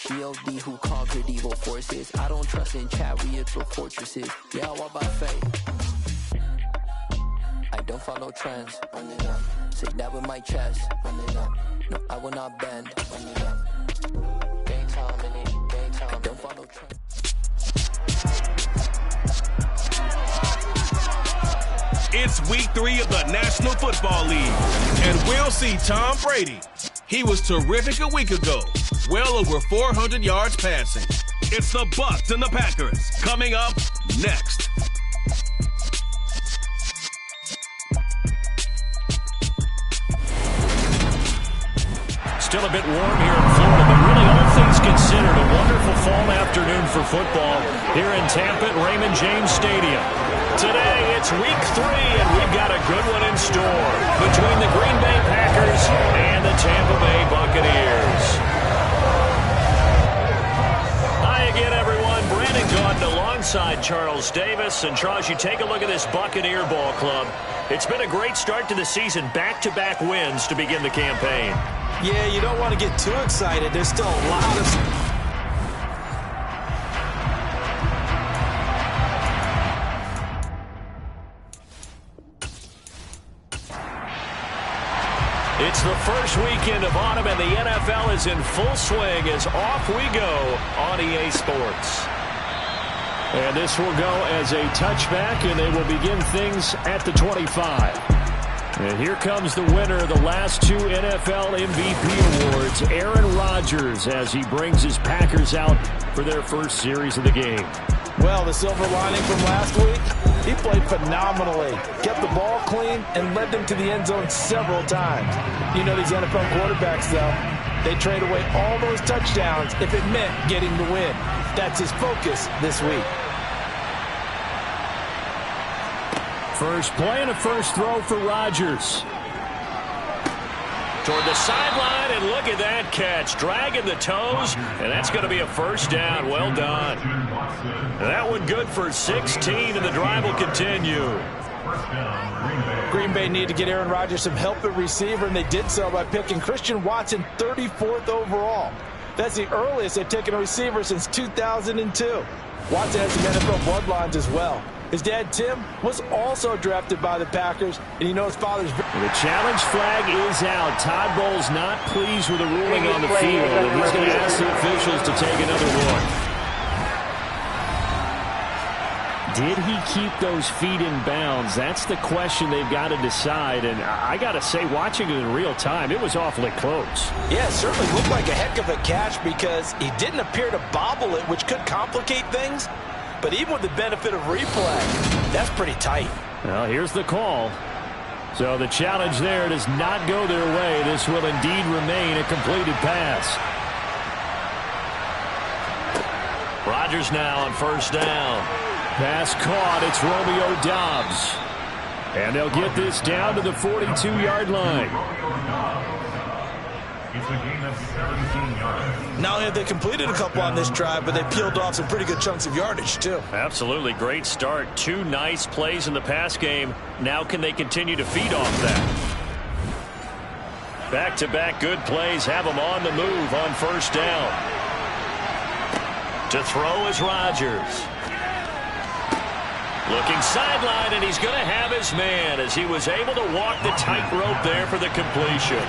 G.O.D. who conquered evil forces. I don't trust in chariots or fortresses. Yeah, I walk by faith. I don't follow trends. Say that with my chest. No, I will not bend. Game time, I don't follow trends. It's week 3 of the National Football League, and we'll see Tom Brady. He was terrific a week ago, well over 400 yards passing. It's the Bucs and the Packers coming up next. Still a bit warm here in Florida, but really all things considered, a wonderful fall afternoon for football here in Tampa at Raymond James Stadium. Today, it's week 3, and we've got a good one in store between the Green Bay Packers and the Tampa Bay Buccaneers. Hi again, everyone. Brandon Gaudin alongside Charles Davis. And Charles, you take a look at this Buccaneer ball club. It's been a great start to the season, back-to-back wins to begin the campaign. Yeah, you don't want to get too excited. There's still a lot of... It's the first weekend of autumn, and the NFL is in full swing as off we go on EA Sports. And this will go as a touchback, and they will begin things at the 25. And here comes the winner of the last 2 NFL MVP awards, Aaron Rodgers, as he brings his Packers out for their first series of the game. Well, the silver lining from last week, he played phenomenally, kept the ball clean, and led them to the end zone several times. You know these NFL quarterbacks, though, they trade away all those touchdowns if it meant getting the win. That's his focus this week. First play and a first throw for Rodgers. Toward the sideline, and look at that catch. Dragging the toes, and that's going to be a first down. Well done. That one good for 16, and the drive will continue. Green Bay need to get Aaron Rodgers some help at receiver, and they did so by picking Christian Watson 34th overall. That's the earliest they've taken a receiver since 2002. Watson has some NFL bloodlines as well. His dad, Tim, was also drafted by the Packers, and he knows father's... The challenge flag is out. Todd Bowles not pleased with the ruling on the field, and he's going to ask the officials to take another look. Did he keep those feet in bounds? That's the question they've got to decide, and I got to say, watching it in real time, it was awfully close. Yeah, it certainly looked like a heck of a catch because he didn't appear to bobble it, which could complicate things. But even with the benefit of replay, that's pretty tight. Well, here's the call. So the challenge there does not go their way. This will indeed remain a completed pass. Rodgers now on first down. Pass caught. It's Romeo Doubs. And they'll get this down to the 42-yard line. It's a gain of 17 yards. Not only have they completed a couple on this drive, but they peeled off some pretty good chunks of yardage, too. Absolutely. Great start. 2 nice plays in the pass game. Now can they continue to feed off that? Back-to-back good plays have them on the move on first down. To throw is Rodgers. Looking sideline, and he's going to have his man as he was able to walk the tightrope there for the completion.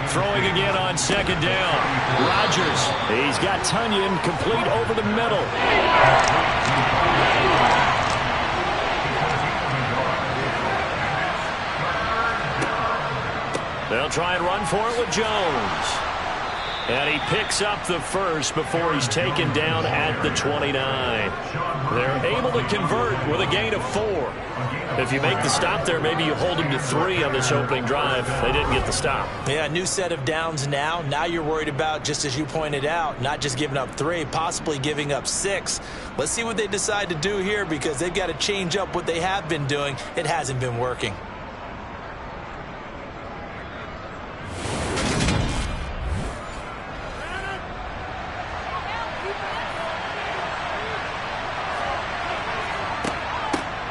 Throwing again on second down. Rodgers. He's got Tunyon complete over the middle. They'll try and run for it with Jones. And he picks up the first before he's taken down at the 29. They're able to convert with a gain of 4. If you make the stop there, maybe you hold them to 3 on this opening drive. They didn't get the stop. Yeah, new set of downs now. Now you're worried about, just as you pointed out, not just giving up 3, possibly giving up 6. Let's see what they decide to do here because they've got to change up what they have been doing. It hasn't been working.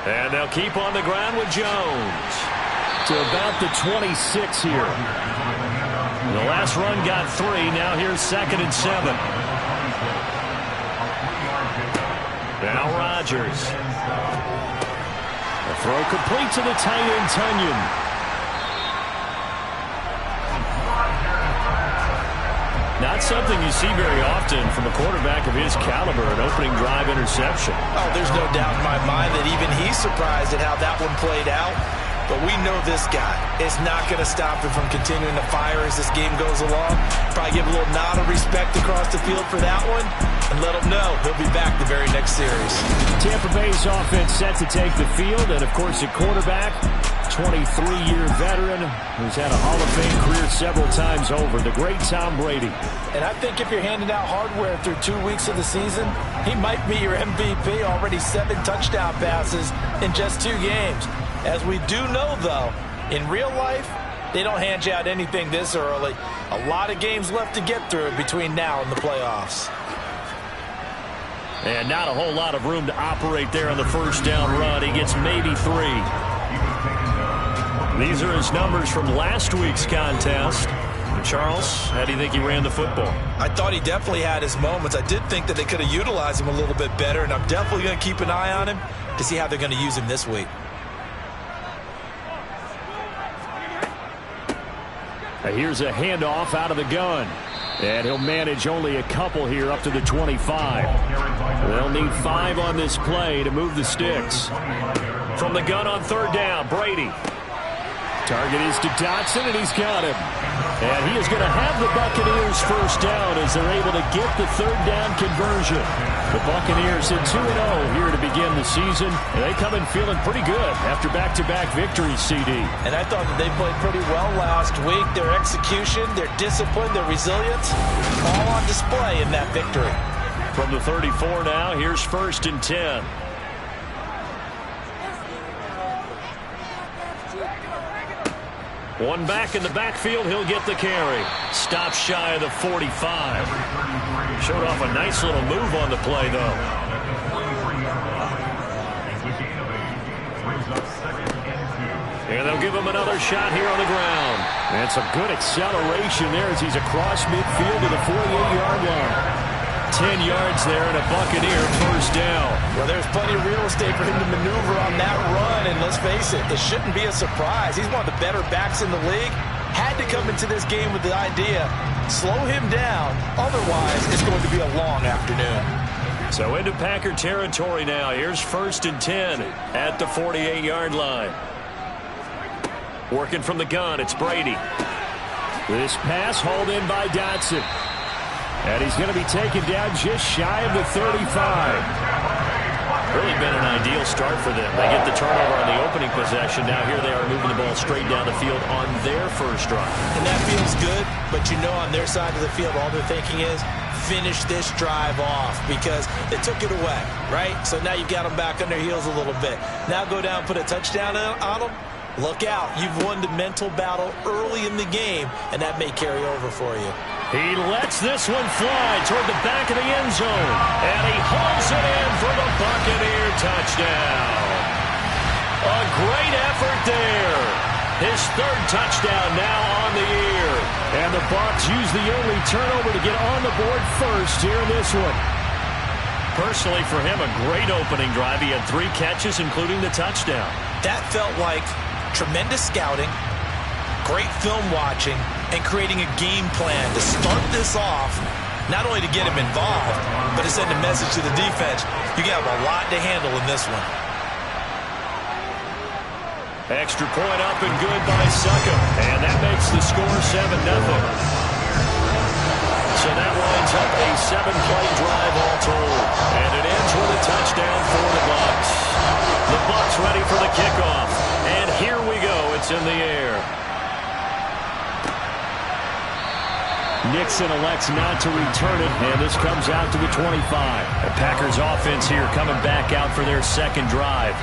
And they'll keep on the ground with Jones. to about the 26 here. The last run got 3. Now here's 2nd and 7. Now Rodgers. The throw complete to the tight end, Tunyon. Not something you see very often from a quarterback of his caliber, an opening drive interception. Oh, there's no doubt in my mind that even he's surprised at how that one played out. But we know this guy is not going to stop him from continuing to fire as this game goes along. Probably give a little nod of respect across the field for that one and let him know he'll be back the very next series. Tampa Bay's offense set to take the field, and of course at quarterback, 23-year veteran who's had a Hall of Fame career several times over, the great Tom Brady. And I think if you're handing out hardware through 2 weeks of the season, he might be your MVP. Already 7 touchdown passes in just 2 games. As we do know, though, in real life, they don't hand you out anything this early. A lot of games left to get through between now and the playoffs. And not a whole lot of room to operate there on the first down run. He gets maybe 3. These are his numbers from last week's contest. Charles, how do you think he ran the football? I thought he definitely had his moments. I did think that they could have utilized him a little bit better, and I'm definitely going to keep an eye on him to see how they're going to use him this week. Here's a handoff out of the gun. And he'll manage only a couple here up to the 25. They'll need 5 on this play to move the sticks. From the gun on 3rd down, Brady. Target is to Dotson, and he's got him. And he is going to have the Buccaneers first down as they're able to get the 3rd down conversion. The Buccaneers at 2-0 here to begin the season. And they come in feeling pretty good after back-to-back victories, CD. And I thought that they played pretty well last week. Their execution, their discipline, their resilience, all on display in that victory. From the 34 now, here's 1st and 10. One back in the backfield, he'll get the carry. Stop shy of the 45. Showed off a nice little move on the play, though. And they'll give him another shot here on the ground. And some good acceleration there as he's across midfield to the 48-yard line. 10 yards there and a Buccaneer first down. Well, there's plenty of real estate for him to maneuver on that run, and let's face it, it shouldn't be a surprise. He's one of the better backs in the league. Had to come into this game with the idea, slow him down, otherwise it's going to be a long afternoon. So into Packer territory now. Here's 1st and 10 at the 48-yard line. Working from the gun, it's Brady. This pass hauled in by Dotson. And he's going to be taken down just shy of the 35. Really been an ideal start for them. They get the turnover on the opening possession. Now here they are moving the ball straight down the field on their first drive. And that feels good, but you know on their side of the field, all they're thinking is finish this drive off because they took it away, right? So now you've got them back on their heels a little bit. Now go down and put a touchdown on them. Look out. You've won the mental battle early in the game, and that may carry over for you. He lets this one fly toward the back of the end zone. And he hauls it in for the Buccaneer touchdown. A great effort there. His 3rd touchdown now on the year. And the Bucs use the only turnover to get on the board first here in this one. Personally, for him, a great opening drive. He had 3 catches, including the touchdown. That felt like tremendous scouting, great film watching, and creating a game plan to start this off, not only to get him involved, but to send a message to the defense. You got a lot to handle in this one. Extra point up and good by Succop. And that makes the score 7-0. So that winds up a 7-play drive all told. And it ends with a touchdown for the Bucs. The Bucs ready for the kickoff. And here we go. It's in the air. Nixon elects not to return it, and this comes out to the 25. The Packers offense here coming back out for their 2nd drive.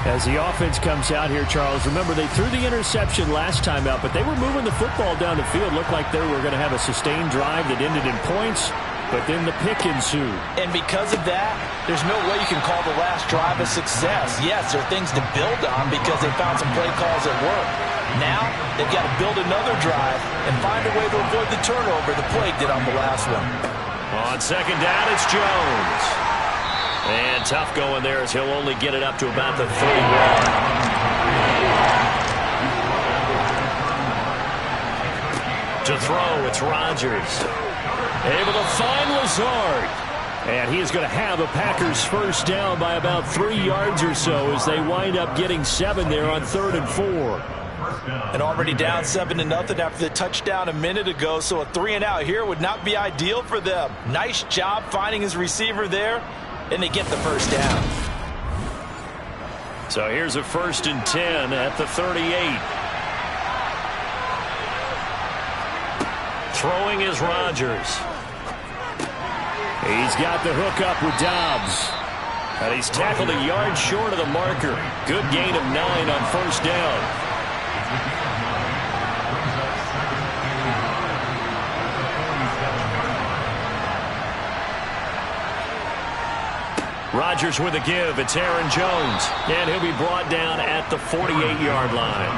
As the offense comes out here, Charles, remember they threw the interception last time out, but they were moving the football down the field. Looked like they were going to have a sustained drive that ended in points, but then the pick ensued. And because of that, there's no way you can call the last drive a success. Yes, there are things to build on because they found some play calls that work. Now, they've got to build another drive and find a way to avoid the turnover the Plague did on the last one. On second down, it's Jones. And tough going there as he'll only get it up to about the 31. To throw, it's Rodgers. Able to find Lazard. And he is going to have a Packers first down by about 3 yards or so as they wind up getting 7 there on 3rd and 4. And already down 7-0 after the touchdown a minute ago, so a 3-and-out here would not be ideal for them. Nice job finding his receiver there, and they get the first down. So here's a 1st and 10 at the 38. Throwing is Rodgers. He's got the hook up with Dobbs. And he's tackled a yard short of the marker. Good gain of 9 on first down. Rodgers with a give. It's Aaron Jones. And he'll be brought down at the 48-yard line.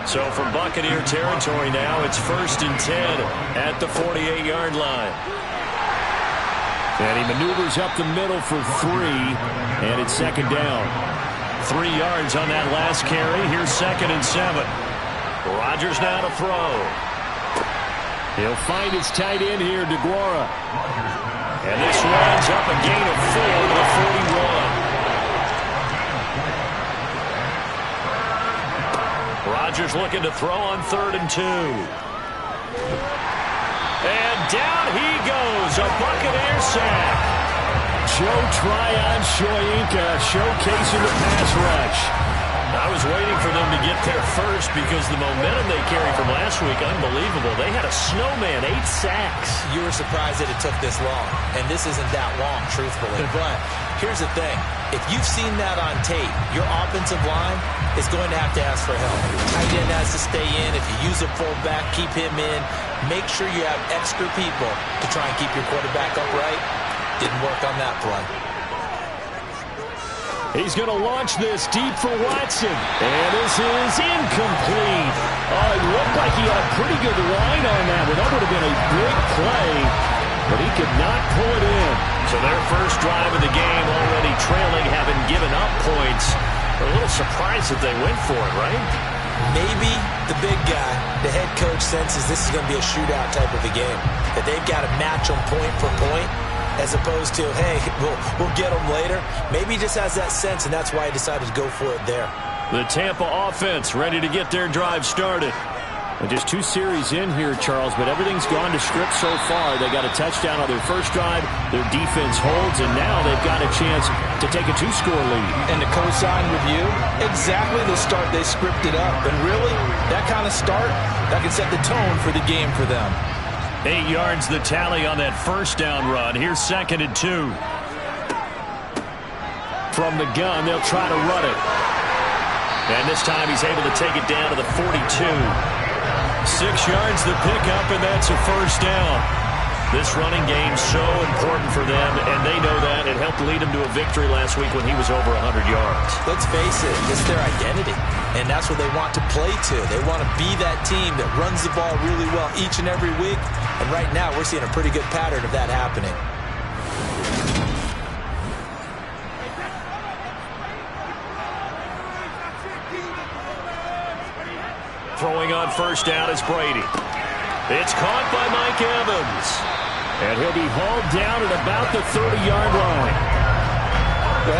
So from Buccaneer territory now, it's 1st and 10 at the 48-yard line. And he maneuvers up the middle for 3, and it's 2nd down. 3 yards on that last carry. Here's 2nd and 7. Rodgers now to throw. He'll find his tight end here, DeGuara. And this runs up a gain of 4 to the 41. Rodgers looking to throw on 3rd and 2. And down he goes, a Buccaneer sack. Joe Tryon-Shoyinka showcasing the pass rush. I was waiting for them to get there first because the momentum they carry from last week, unbelievable. They had a snowman, 8 sacks. You were surprised that it took this long, and this isn't that long, truthfully. But here's the thing. If you've seen that on tape, your offensive line is going to have to ask for help. Your tight end has to stay in. If you use a fullback, keep him in. Make sure you have extra people to try and keep your quarterback upright. Didn't work on that play. He's going to launch this deep for Watson. And this is incomplete. Oh, it looked like he had a pretty good line on that one. That would have been a big play, but he could not pull it in. So their first drive of the game already trailing, having given up points. They're a little surprised that they went for it, right? Maybe the big guy, the head coach, senses this is going to be a shootout type of a game. That they've got to match them point for point, as opposed to, hey, we'll get them later. Maybe he just has that sense, and that's why he decided to go for it there. The Tampa offense ready to get their drive started. And just 2 series in here, Charles, but everything's gone to script so far. They got a touchdown on their first drive. Their defense holds, and now they've got a chance to take a 2-score lead. And to co-sign with you, exactly the start they scripted up. And really, that kind of start, that can set the tone for the game for them. 8 yards the tally on that first down run. Here's 2nd and 2. From the gun, they'll try to run it. And this time he's able to take it down to the 42. 6 yards the pickup, and that's a first down. This running game so important for them, and they know that. It helped lead them to a victory last week when he was over 100 yards. Let's face it, it's their identity, and that's what they want to play to. They want to be that team that runs the ball really well each and every week, and right now we're seeing a pretty good pattern of that happening. Throwing on first down is Brady. It's caught by Mike Evans. And he'll be hauled down at about the 30-yard line.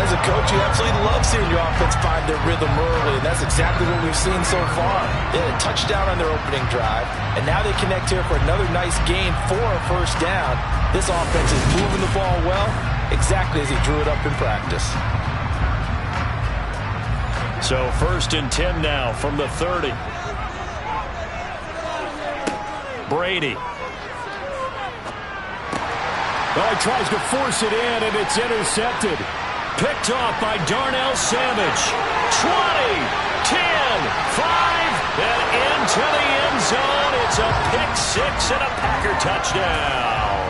As a coach, you absolutely love seeing your offense find their rhythm early, and that's exactly what we've seen so far. They had a touchdown on their opening drive, and now they connect here for another nice gain for a first down. This offense is moving the ball well, exactly as he drew it up in practice. So 1st and 10 now from the 30. Brady. Oh, he tries to force it in, and it's intercepted. Picked off by Darnell Savage. 20, 10, 5, and into the end zone. It's a pick 6 and a Packer touchdown.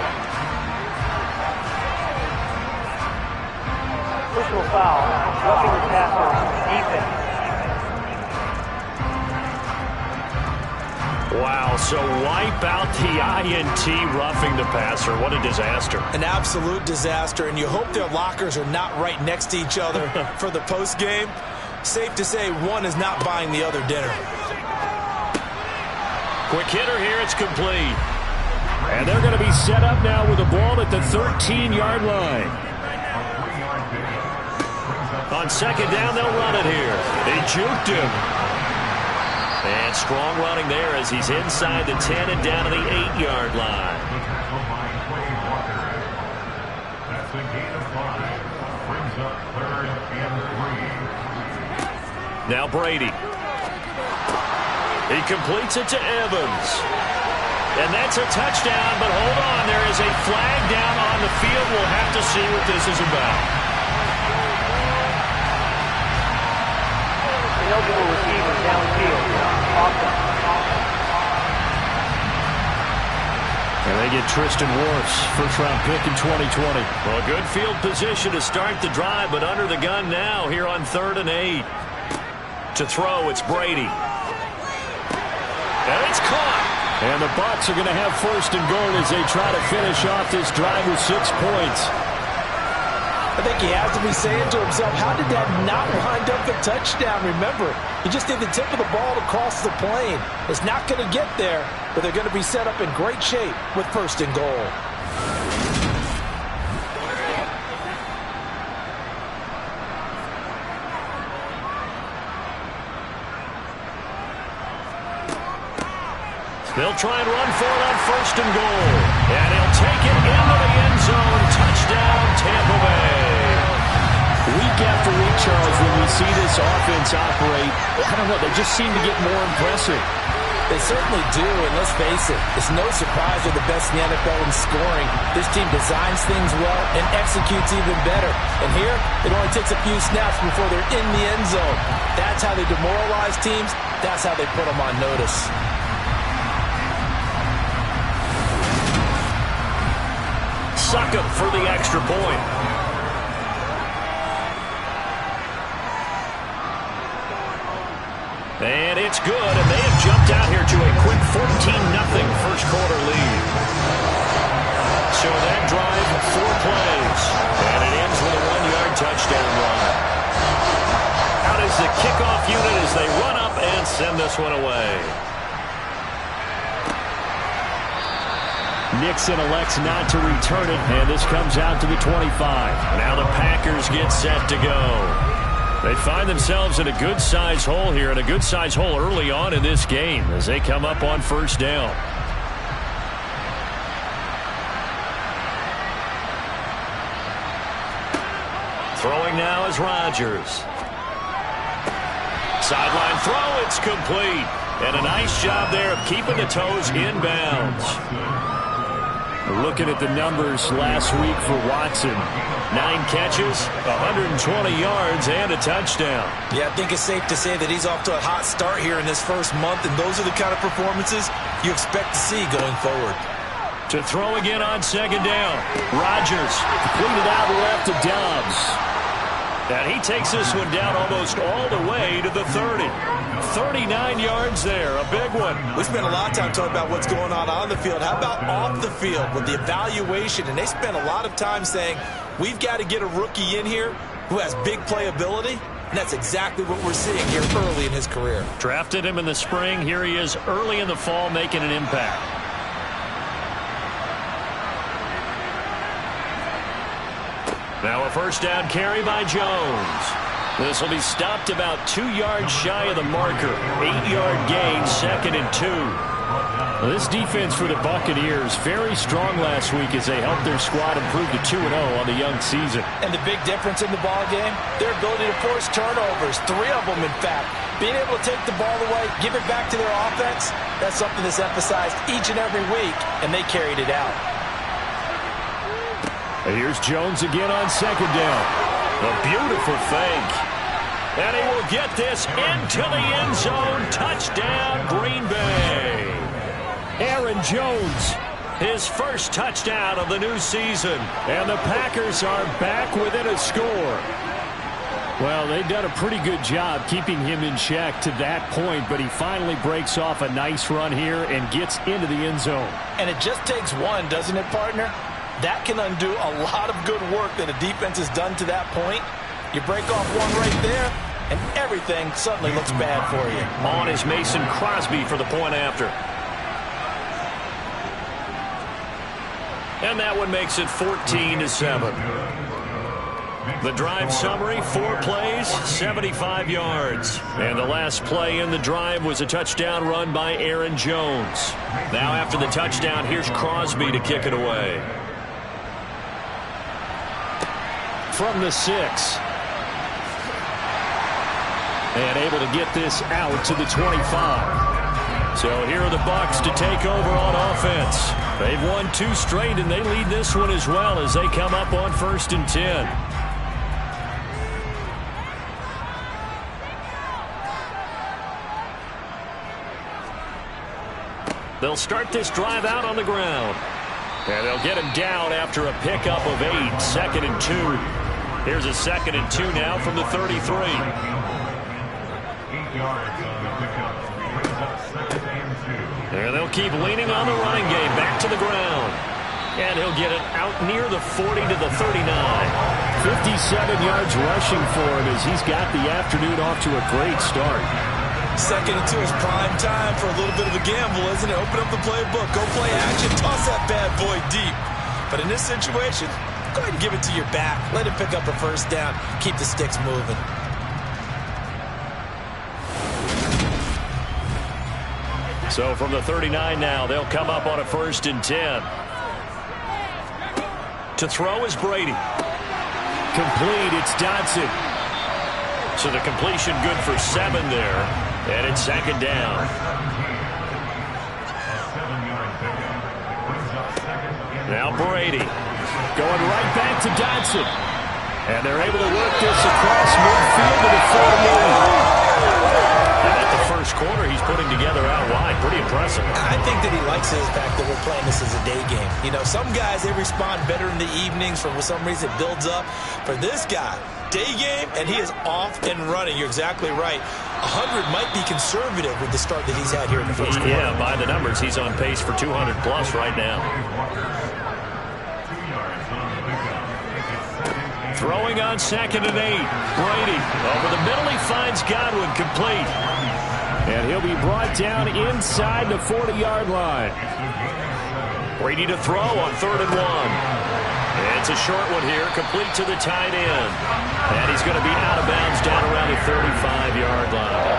Personal foul, roughing the passer, defense. Wow, so wipe out the INT roughing the passer. What a disaster. An absolute disaster, and you hope their lockers are not right next to each other for the postgame. Safe to say one is not buying the other dinner. Quick hitter here, it's complete. And they're going to be set up now with the ball at the 13-yard line. On second down, they'll run it here. They juked him. And strong running there as he's inside the 10 and down to the 8-yard line. That's a gain of 5. Brings up 3rd and 3. Now Brady. He completes it to Evans. And that's a touchdown, but hold on. There is a flag down on the field. We'll have to see what this is about. Receiver downfield. And they get Tristan Wirfs, first-round pick in 2020. Well, good field position to start the drive, but under the gun now here on 3rd and 8. To throw, it's Brady. And it's caught. And the Bucs are going to have 1st and goal as they try to finish off this drive with 6 points. I think he has to be saying to himself, how did that not wind up a touchdown? Remember, you just need the tip of the ball to cross the plane. It's not going to get there, but they're going to be set up in great shape with 1st and goal. They'll try and run for it on 1st and goal. And he'll take it into the end zone. Touchdown, Tampa Bay. Week after week, Charles, when we see this offense operate, I don't know, they just seem to get more impressive. They certainly do, and let's face it, it's no surprise they're the best in the NFL in scoring. This team designs things well and executes even better. And here, it only takes a few snaps before they're in the end zone. That's how they demoralize teams. That's how they put them on notice. Succop for the extra point. And it's good, and they have jumped out here to a quick 14-0 first quarter lead. So that drive, 4 plays, and it ends with a 1-yard touchdown run. Out is the kickoff unit as they run up and send this one away. Nixon elects not to return it, and this comes out to the 25. Now the Packers get set to go. They find themselves in a good-sized hole here, and a good-sized hole early on in this game as they come up on 1st down. Throwing now is Rodgers. Sideline throw, it's complete. And a nice job there of keeping the toes inbounds. Looking at the numbers last week for Watson. 9 catches, 120 yards, and a touchdown. Yeah, I think it's safe to say that he's off to a hot start here in this first month, and those are the kind of performances you expect to see going forward. To throw again on 2nd down. Rodgers Completed out left to Dobbs. And he takes this one down almost all the way to the 30. 39 yards there, a big one. We spent a lot of time talking about what's going on the field. How about off the field with the evaluation? And they spent a lot of time saying, we've got to get a rookie in here who has big playability. And that's exactly what we're seeing here early in his career. Drafted him in the spring. Here he is early in the fall making an impact. Now a 1st down carry by Jones. This will be stopped about 2 yards shy of the marker. 8-yard gain, 2nd and 2. Well, this defense for the Buccaneers very strong last week as they helped their squad improve to 2-0 on the young season. And the big difference in the ball game, their ability to force turnovers, 3 of them in fact. Being able to take the ball away, give it back to their offense, that's something that's emphasized each and every week, and they carried it out. And here's Jones again on 2nd down. A beautiful fake. And he will get this into the end zone. Touchdown, Green Bay. Aaron Jones. His first touchdown of the new season. And the Packers are back within a score. Well, they've done a pretty good job keeping him in check to that point, but he finally breaks off a nice run here and gets into the end zone. And it just takes one, doesn't it, partner? That can undo a lot of good work that a defense has done to that point. You break off one right there, and everything suddenly looks bad for you. On is Mason Crosby for the point after. And that one makes it 14-7. The drive summary, 4 plays, 75 yards. And the last play in the drive was a touchdown run by Aaron Jones. Now after the touchdown, here's Crosby to kick it away. From the 6. And able to get this out to the 25. So here are the Bucs to take over on offense. They've won 2 straight, and they lead this one as well as they come up on 1st and 10. They'll start this drive out on the ground. And they'll get him down after a pickup of 8, 2nd and 2. Here's a 2nd and 2 now from the 33. 8 yards on the pickup. Brings up 2nd and 2. And they'll keep leaning on the running game back to the ground. And he'll get it out near the 40 to the 39. 57 yards rushing for him as he's got the afternoon off to a great start. 2nd and 2 is prime time for a little bit of a gamble, isn't it? Open up the playbook, go play action, toss that bad boy deep. But in this situation, go ahead and give it to your back. Let him pick up a 1st down. Keep the sticks moving. So from the 39 now, they'll come up on a 1st and 10. To throw is Brady. Complete, it's Dodson. So the completion good for 7 there. And it's 2nd down. Now Brady going right back to Dodson. And they're able to work this across midfield to the 40. And at the first quarter, he's putting together out wide. Pretty impressive. I think that he likes the fact that we're playing this as a day game. You know, some guys, they respond better in the evenings. For some reason, it builds up. For this guy, day game, and he is off and running. You're exactly right. 100 might be conservative with the start that he's had here in the first quarter. Yeah, by the numbers, he's on pace for 200 plus right now. Throwing on 2nd and 8. Brady over the middle. He finds Godwin complete. And he'll be brought down inside the 40-yard line. Brady to throw on 3rd and 1. It's a short one here, complete to the tight end. And he's going to be out of bounds down around the 35-yard line.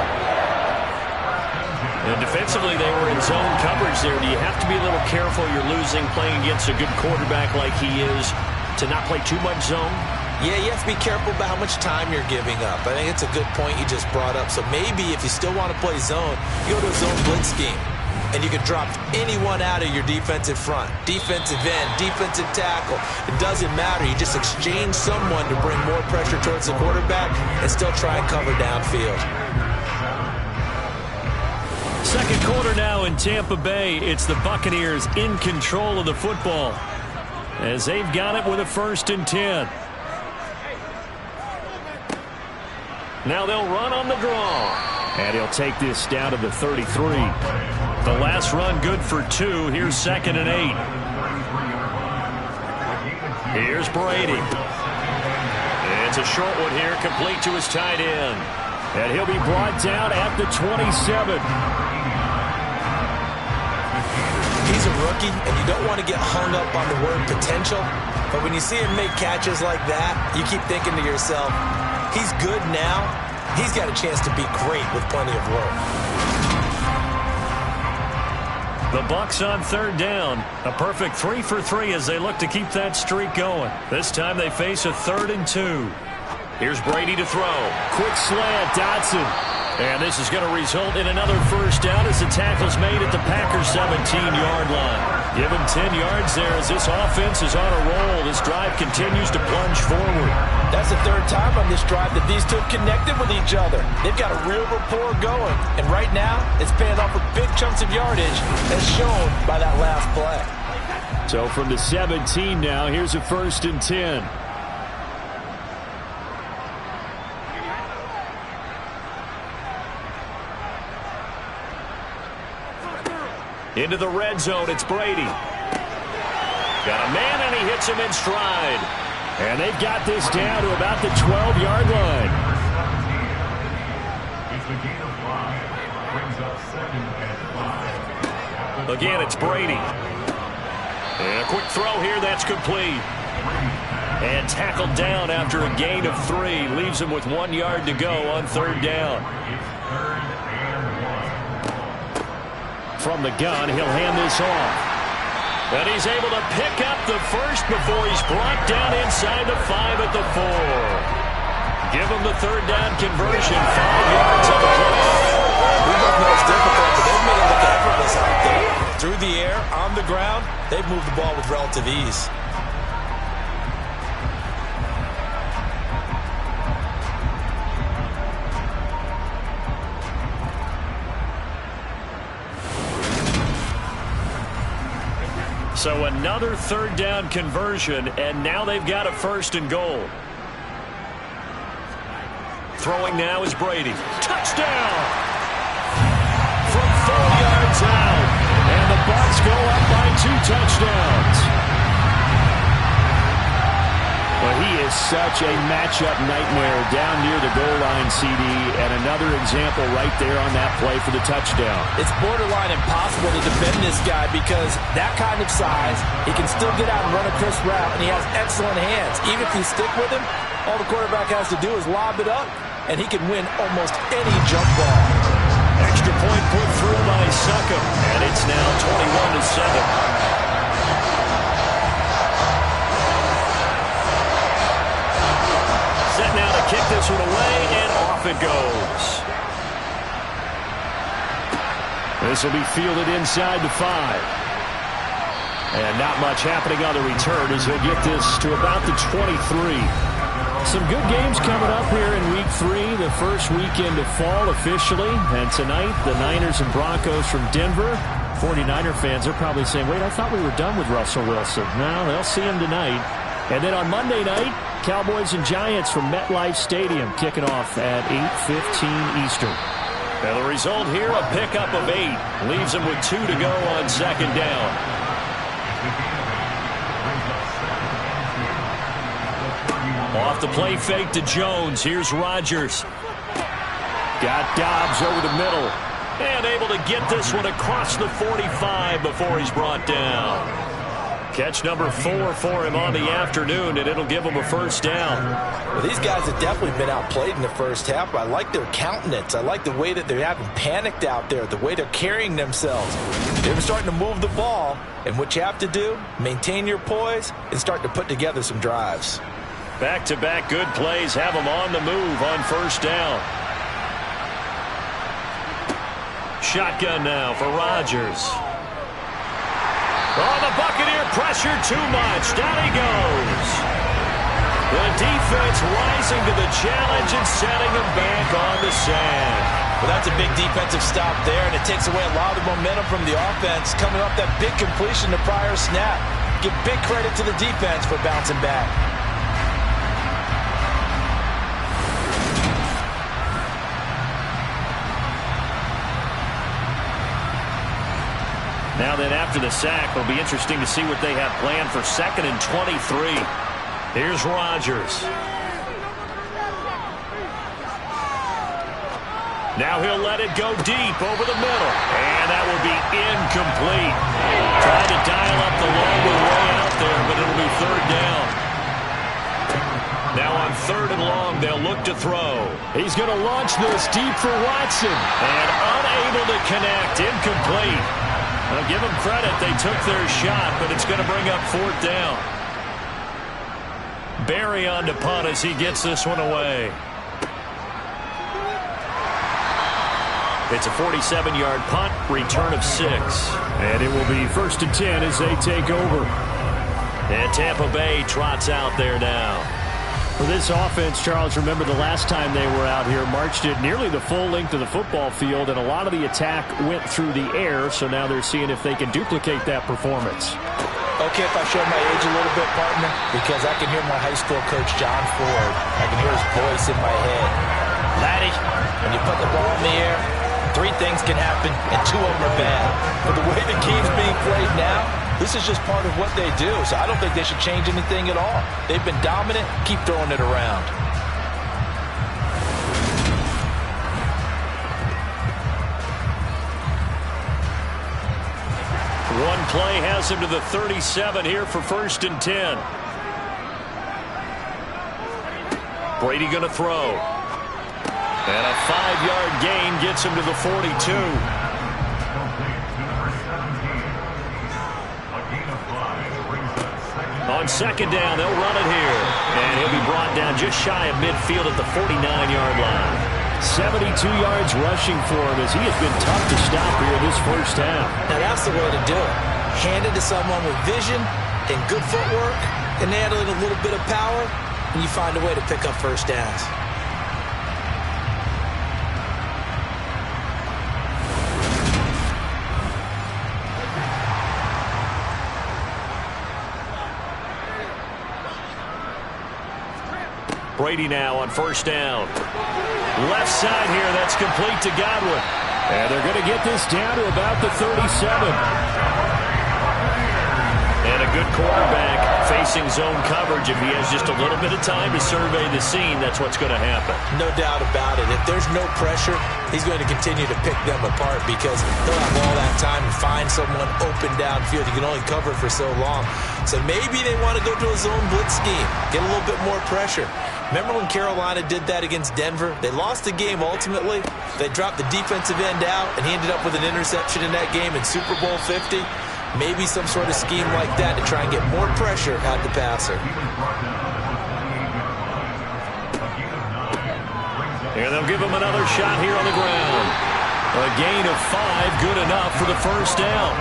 And defensively, they were in zone coverage there. Do you have to be a little careful? You're losing playing against a good quarterback like he is to not play too much zone? Yeah, you have to be careful about how much time you're giving up. I think it's a good point you just brought up. So maybe if you still want to play zone, you go to a zone blitz scheme. And you can drop anyone out of your defensive front. Defensive end, defensive tackle. It doesn't matter. You just exchange someone to bring more pressure towards the quarterback and still try and cover downfield. 2nd quarter now in Tampa Bay. It's the Buccaneers in control of the football as they've got it with a 1st and 10. Now they'll run on the draw. And he'll take this down to the 33. The last run good for 2. Here's 2nd and 8. Here's Brady. It's a short one here, complete to his tight end. And he'll be brought down at the 27. He's a rookie, and you don't want to get hung up on the word potential. But when you see him make catches like that, you keep thinking to yourself, he's good now. He's got a chance to be great with plenty of work. The Bucs on 3rd down. A perfect 3 for 3 as they look to keep that streak going. This time they face a 3rd and 2. Here's Brady to throw. Quick slant, Dodson. And this is going to result in another 1st down as the tackle's made at the Packers' 17-yard line. Give him 10 yards there as this offense is on a roll. This drive continues to plunge forward. That's the 3rd time on this drive that these two connected with each other. They've got a real rapport going. And right now, it's paying off with big chunks of yardage as shown by that last play. So from the 17 now, here's a 1st and 10. Into the red zone, it's Brady. Got a man, and he hits him in stride. And they've got this down to about the 12-yard line. It's a gain of 5. Brings up 2nd and 5. Again, it's Brady. And a quick throw here, that's complete. And tackled down after a gain of 3. Leaves him with 1 yard to go on 3rd down. It's 3rd and 1. From the gun, he'll hand this off. And he's able to pick up the first before he's brought down inside the 5 at the 4. Give him the 3rd down conversion. 5 yards on the play. We both know it's difficult, but they've made it look effortless out there. Through the air, on the ground, they've moved the ball with relative ease. So another 3rd down conversion, and now they've got a 1st and goal. Throwing now is Brady. Touchdown! From 4 yards out, and the Bucs go up by 2 touchdowns. Well, he is such a matchup nightmare down near the goal line, CD, and another example right there on that play for the touchdown. It's borderline impossible to defend this guy because that kind of size, he can still get out and run a crisp route, and he has excellent hands. Even if you stick with him, all the quarterback has to do is lob it up, and he can win almost any jump ball. Extra point put through by Succop, and it's now 21-7. Set now to kick this one away, and off it goes. This will be fielded inside the 5. And not much happening on the return as he'll get this to about the 23. Some good games coming up here in Week 3, the first weekend of fall officially. And tonight, the Niners and Broncos from Denver. 49er fans are probably saying, wait, I thought we were done with Russell Wilson. No, they'll see him tonight. And then on Monday night, Cowboys and Giants from MetLife Stadium kicking off at 8:15 Eastern. And the result here, a pickup of 8. Leaves them with 2 to go on 2nd down. Off the play fake to Jones. Here's Rodgers. Got Dobbs over the middle. And able to get this one across the 45 before he's brought down. Catch number 4 for him on the afternoon, and it'll give him a 1st down. Well, these guys have definitely been outplayed in the first half, but I like their countenance. I like the way that they haven't panicked out there, the way they're carrying themselves. They're starting to move the ball, and what you have to do, maintain your poise and start to put together some drives. Back-to-back good plays have them on the move on 1st down. Shotgun now for Rodgers. Oh, the Buccaneer pressure too much. Down he goes. The defense rising to the challenge and setting him back on the sand. Well, that's a big defensive stop there, and it takes away a lot of the momentum from the offense coming off that big completion the prior snap. Give big credit to the defense for bouncing back. Now then, after the sack, it'll be interesting to see what they have planned for 2nd and 23. Here's Rodgers. Now he'll let it go deep over the middle. And that will be incomplete. Trying to dial up the longer way out there, but it'll be 3rd down. Now on 3rd and long, they'll look to throw. He's going to launch this deep for Watson. And unable to connect. Incomplete. I'll give them credit. They took their shot, but it's going to bring up 4th down. Barry on to punt as he gets this one away. It's a 47-yard punt, return of 6. And it will be 1st and 10 as they take over. And Tampa Bay trots out there now. For this offense, Charles, remember the last time they were out here, marched it nearly the full length of the football field, and a lot of the attack went through the air, so now they're seeing if they can duplicate that performance. Okay, if I show my age a little bit, partner, because I can hear my high school coach, John Ford. I can hear his voice in my head. Laddie, when you put the ball in the air, 3 things can happen, and 2 of them are bad. But the way the game deflate now. This is just part of what they do, so I don't think they should change anything at all. They've been dominant. Keep throwing it around. One play has him to the 37 here for 1st and 10. Brady going to throw. And a 5-yard gain gets him to the 42. On 2nd down, they'll run it here. And he'll be brought down just shy of midfield at the 49-yard line. 72 yards rushing for him as he has been tough to stop here this first half. Now that's the way to do it. Hand it to someone with vision and good footwork and handling a little bit of power, and you find a way to pick up first downs. Brady now on 1st down. Left side here, that's complete to Godwin. And they're going to get this down to about the 37. And a good quarterback facing zone coverage. If he has just a little bit of time to survey the scene, that's what's going to happen. No doubt about it. If there's no pressure, he's going to continue to pick them apart because he'll have all that time to find someone open downfield. You can only cover for so long. So maybe they want to go to a zone blitz scheme, get a little bit more pressure. Remember when Carolina did that against Denver? They lost the game ultimately. They dropped the defensive end out, and he ended up with an interception in that game in Super Bowl 50. Maybe some sort of scheme like that to try and get more pressure at the passer. And they'll give him another shot here on the ground. A gain of 5, good enough for the 1st down.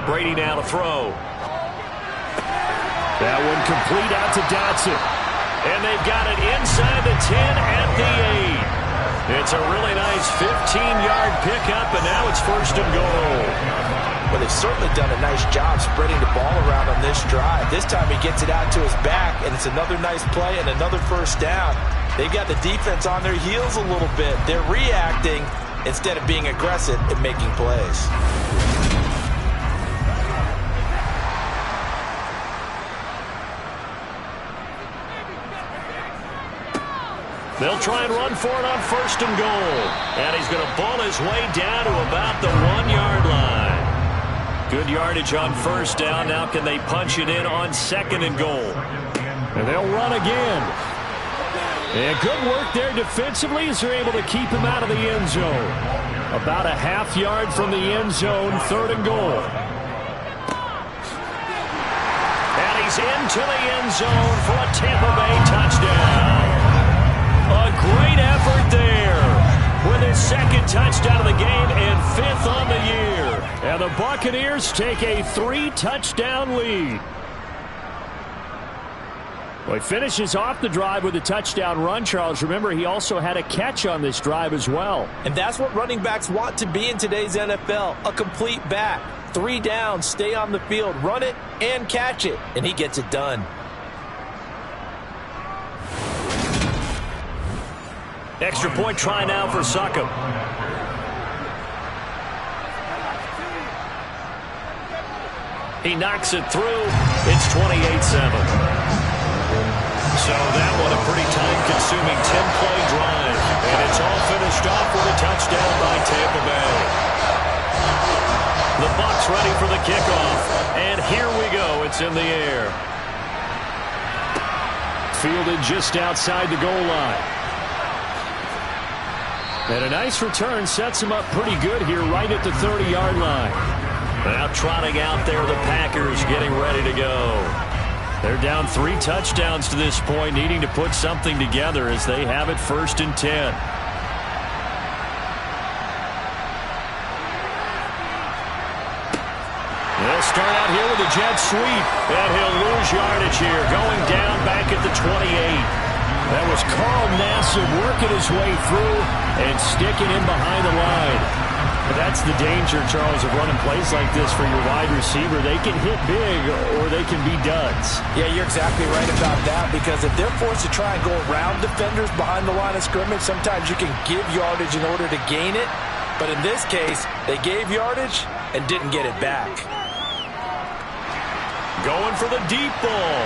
Brady now to throw. That one complete out to Dotson. And they've got it inside the 10 at the 8. It's a really nice 15-yard pickup, and now it's 1st and goal. Well, they've certainly done a nice job spreading the ball around on this drive. This time he gets it out to his back, and it's another nice play and another 1st down. They've got the defense on their heels a little bit. They're reacting instead of being aggressive and making plays. They'll try and run for it on 1st and goal. And he's going to ball his way down to about the 1-yard line. Good yardage on 1st down. Now can they punch it in on 2nd and goal? And they'll run again. And good work there defensively as they're able to keep him out of the end zone. About a half-yard from the end zone, 3rd and goal. And he's into the end zone for a Tampa Bay touchdown. A great effort there with his 2nd touchdown of the game and 5th on the year. And the Buccaneers take a 3-touchdown lead. Well, he finishes off the drive with a touchdown run, Charles. Remember, he also had a catch on this drive as well. And that's what running backs want to be in today's NFL, a complete back. 3 downs, stay on the field, run it, and catch it. And he gets it done. Extra point try now for Succop. He knocks it through. It's 28-7. So that one a pretty time-consuming 10-play drive. And it's all finished off with a touchdown by Tampa Bay. The Bucs ready for the kickoff. And here we go. It's in the air. Fielded just outside the goal line. And a nice return sets him up pretty good here right at the 30-yard line. Now trotting out there, the Packers getting ready to go. They're down 3 touchdowns to this point, needing to put something together as they have it 1st and 10. They'll start out here with a jet sweep, and he'll lose yardage here, going down back at the 28. That was Carl Nassib working his way through and sticking in behind the line. That's the danger, Charles, of running plays like this for your wide receiver. They can hit big or they can be duds. Yeah, you're exactly right about that, because if they're forced to try and go around defenders behind the line of scrimmage, sometimes you can give yardage in order to gain it. But in this case, they gave yardage and didn't get it back. Going for the deep ball.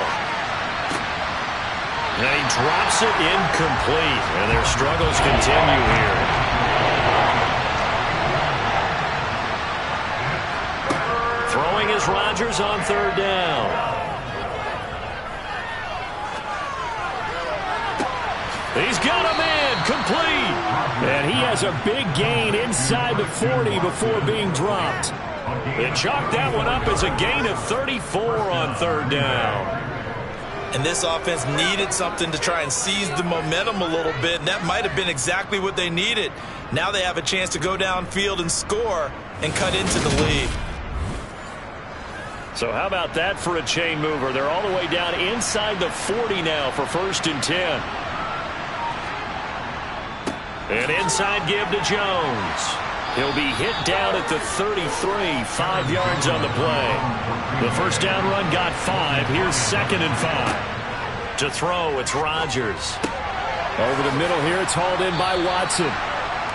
And he drops it incomplete. And their struggles continue here. Throwing is Rodgers on third down. He's got a man complete. And he has a big gain inside the 40 before being dropped. They chalked that one up as a gain of 34 on third down. And this offense needed something to try and seize the momentum a little bit, and that might have been exactly what they needed. Now they have a chance to go downfield and score and cut into the lead. So how about that for a chain mover? They're all the way down inside the 40 now for 1st and 10. An inside give to Jones. He'll be hit down at the 33, 5 yards on the play. The first down run got 5. Here's 2nd and 5. To throw, it's Rodgers. Over the middle here, it's hauled in by Watson.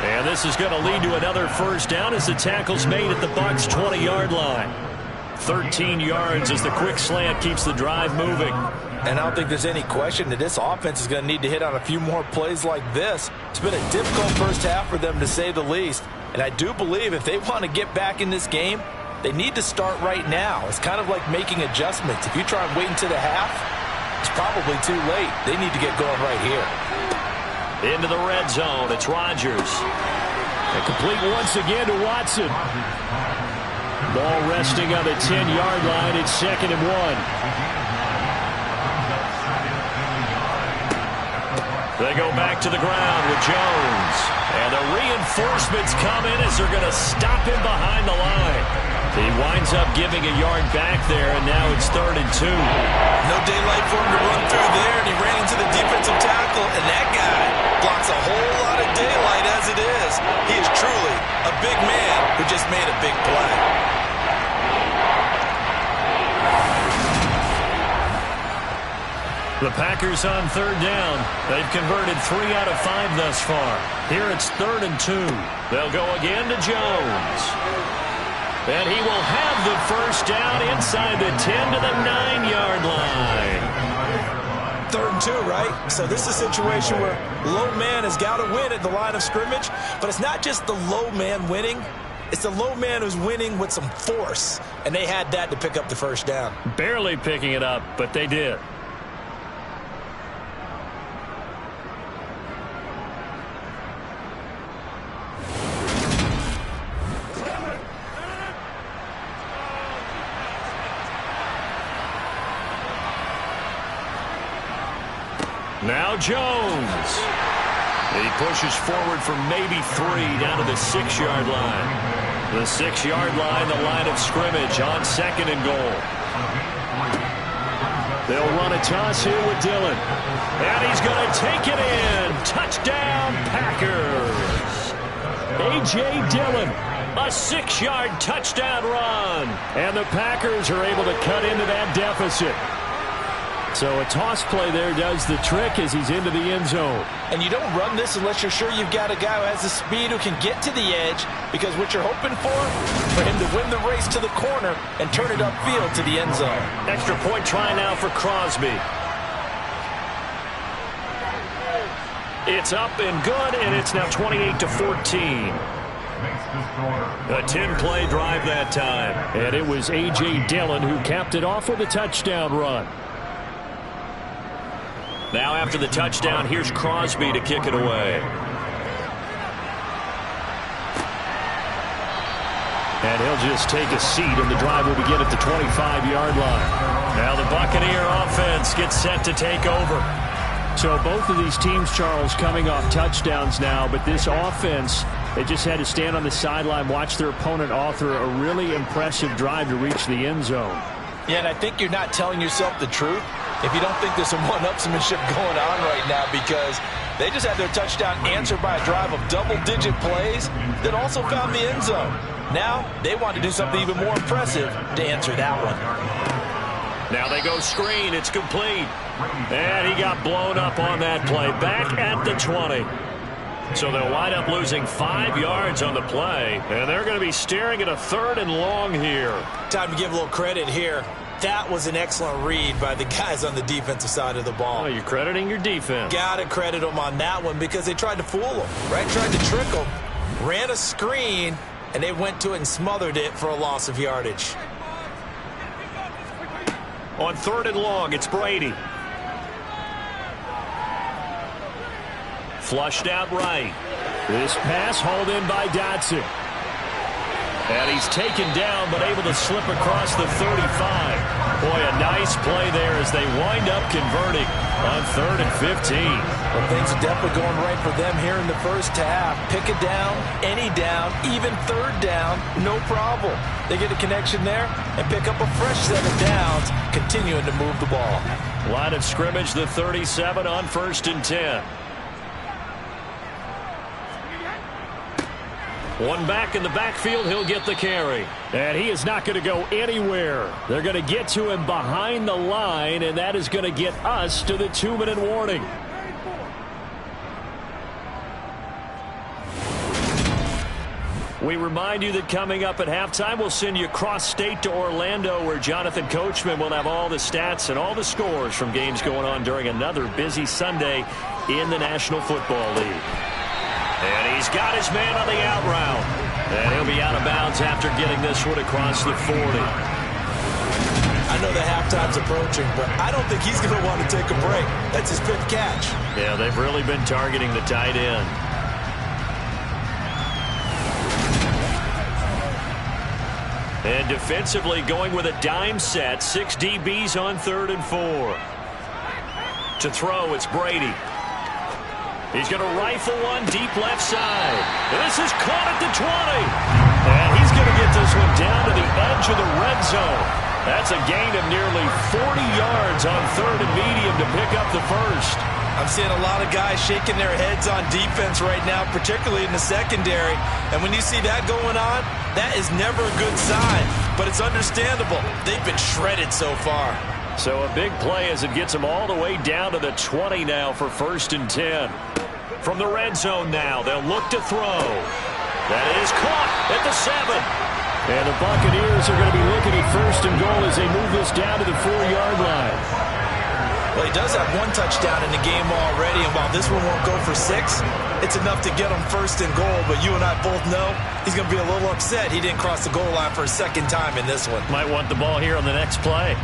And this is going to lead to another first down as the tackle's made at the Bucs' 20-yard line. 13 yards as the quick slant keeps the drive moving. And I don't think there's any question that this offense is going to need to hit on a few more plays like this. It's been a difficult first half for them, to say the least. And I do believe if they want to get back in this game, they need to start right now. It's kind of like making adjustments. If you try and wait until the half, it's probably too late. They need to get going right here. Into the red zone, it's Rodgers. And complete once again to Watson. Ball resting on the 10-yard line. It's 2nd and 1. They go back to the ground with Jones. And the reinforcements come in as they're going to stop him behind the line. He winds up giving a yard back there, and now it's 3rd and 2. No daylight for him to run through there, and he ran into the defensive tackle, and that guy blocks a whole lot of daylight as it is. He is truly a big man who just made a big play. The Packers on 3rd down. They've converted 3 out of 5 thus far. Here it's 3rd and 2. They'll go again to Jones. And he will have the first down inside the 10 to the 9-yard line. 3rd and 2, right? So this is a situation where low man has got to win at the line of scrimmage. But it's not just the low man winning. It's the low man who's winning with some force. And they had that to pick up the first down. Barely picking it up, but they did. Now Jones. He pushes forward from maybe 3 down to the 6-yard line. The 6-yard line, the line of scrimmage on 2nd and goal. They'll run a toss here with Dillon. And he's going to take it in. Touchdown, Packers. A.J. Dillon, a 6-yard touchdown run. And the Packers are able to cut into that deficit. So a toss play there does the trick as he's into the end zone. And you don't run this unless you're sure you've got a guy who has the speed who can get to the edge, because what you're hoping for him to win the race to the corner and turn it upfield to the end zone. Extra point try now for Crosby. It's up and good, and it's now 28-14. A 10-play drive that time. And it was A.J. Dillon who capped it off with a touchdown run. Now after the touchdown, here's Crosby to kick it away. And he'll just take a seat, and the drive will begin at the 25-yard line. Now the Buccaneer offense gets set to take over. So both of these teams, Charles, coming off touchdowns now, but this offense, they just had to stand on the sideline, watch their opponent author a really impressive drive to reach the end zone. Yeah, and I think you're not telling yourself the truth if you don't think there's some one-upsmanship going on right now, because They just had their touchdown answered by a drive of double-digit plays that also found the end zone. Now they want to do something even more impressive to answer that one. Now they go screen. It's complete. And he got blown up on that play. Back at the 20. So they'll wind up losing 5 yards on the play. And they're going to be staring at a 3rd and long here. Time to give a little credit here. That was an excellent read by the guys on the defensive side of the ball. Oh, you're crediting your defense. Got to credit them on that one because they tried to fool them, right? Tried to trick them. Ran a screen, and they went to it and smothered it for a loss of yardage. On 3rd and long, it's Brady. Flushed out right. This pass hauled in by Dotson. And he's taken down, but able to slip across the 35. Boy, a nice play there as they wind up converting on 3rd and 15. Well, things are definitely going right for them here in the first half. Pick a down, any down, even 3rd down, no problem. They get a connection there and pick up a fresh set of downs, continuing to move the ball. Line of scrimmage, the 37 on 1st and 10. One back in the backfield, he'll get the carry. And he is not going to go anywhere. They're going to get to him behind the line, and that is going to get us to the 2-minute warning. We remind you that coming up at halftime, we'll send you cross-state to Orlando, where Jonathan Coachman will have all the stats and all the scores from games going on during another busy Sunday in the National Football League. And he's got his man on the out route. And he'll be out of bounds after getting this one across the 40. I know the halftime's approaching, but I don't think he's going to want to take a break. That's his 5th catch. Yeah, they've really been targeting the tight end. And defensively going with a dime set. 6 DBs on 3rd and 4. To throw, it's Brady. He's going to rifle one deep left side. And this is caught at the 20. And he's going to get this one down to the edge of the red zone. That's a gain of nearly 40 yards on 3rd and medium to pick up the first. I'm seeing a lot of guys shaking their heads on defense right now, particularly in the secondary. And when you see that going on, that is never a good sign. But it's understandable. They've been shredded so far. So a big play as it gets them all the way down to the 20 now for 1st and 10. From the red zone now, they'll look to throw. That is caught at the 7. And the Buccaneers are going to be looking at 1st and goal as they move this down to the 4-yard line. Well, he does have 1 touchdown in the game already, and while this one won't go for 6, it's enough to get him 1st and goal. But you and I both know he's going to be a little upset he didn't cross the goal line for a 2nd time in this one. Might want the ball here on the next play.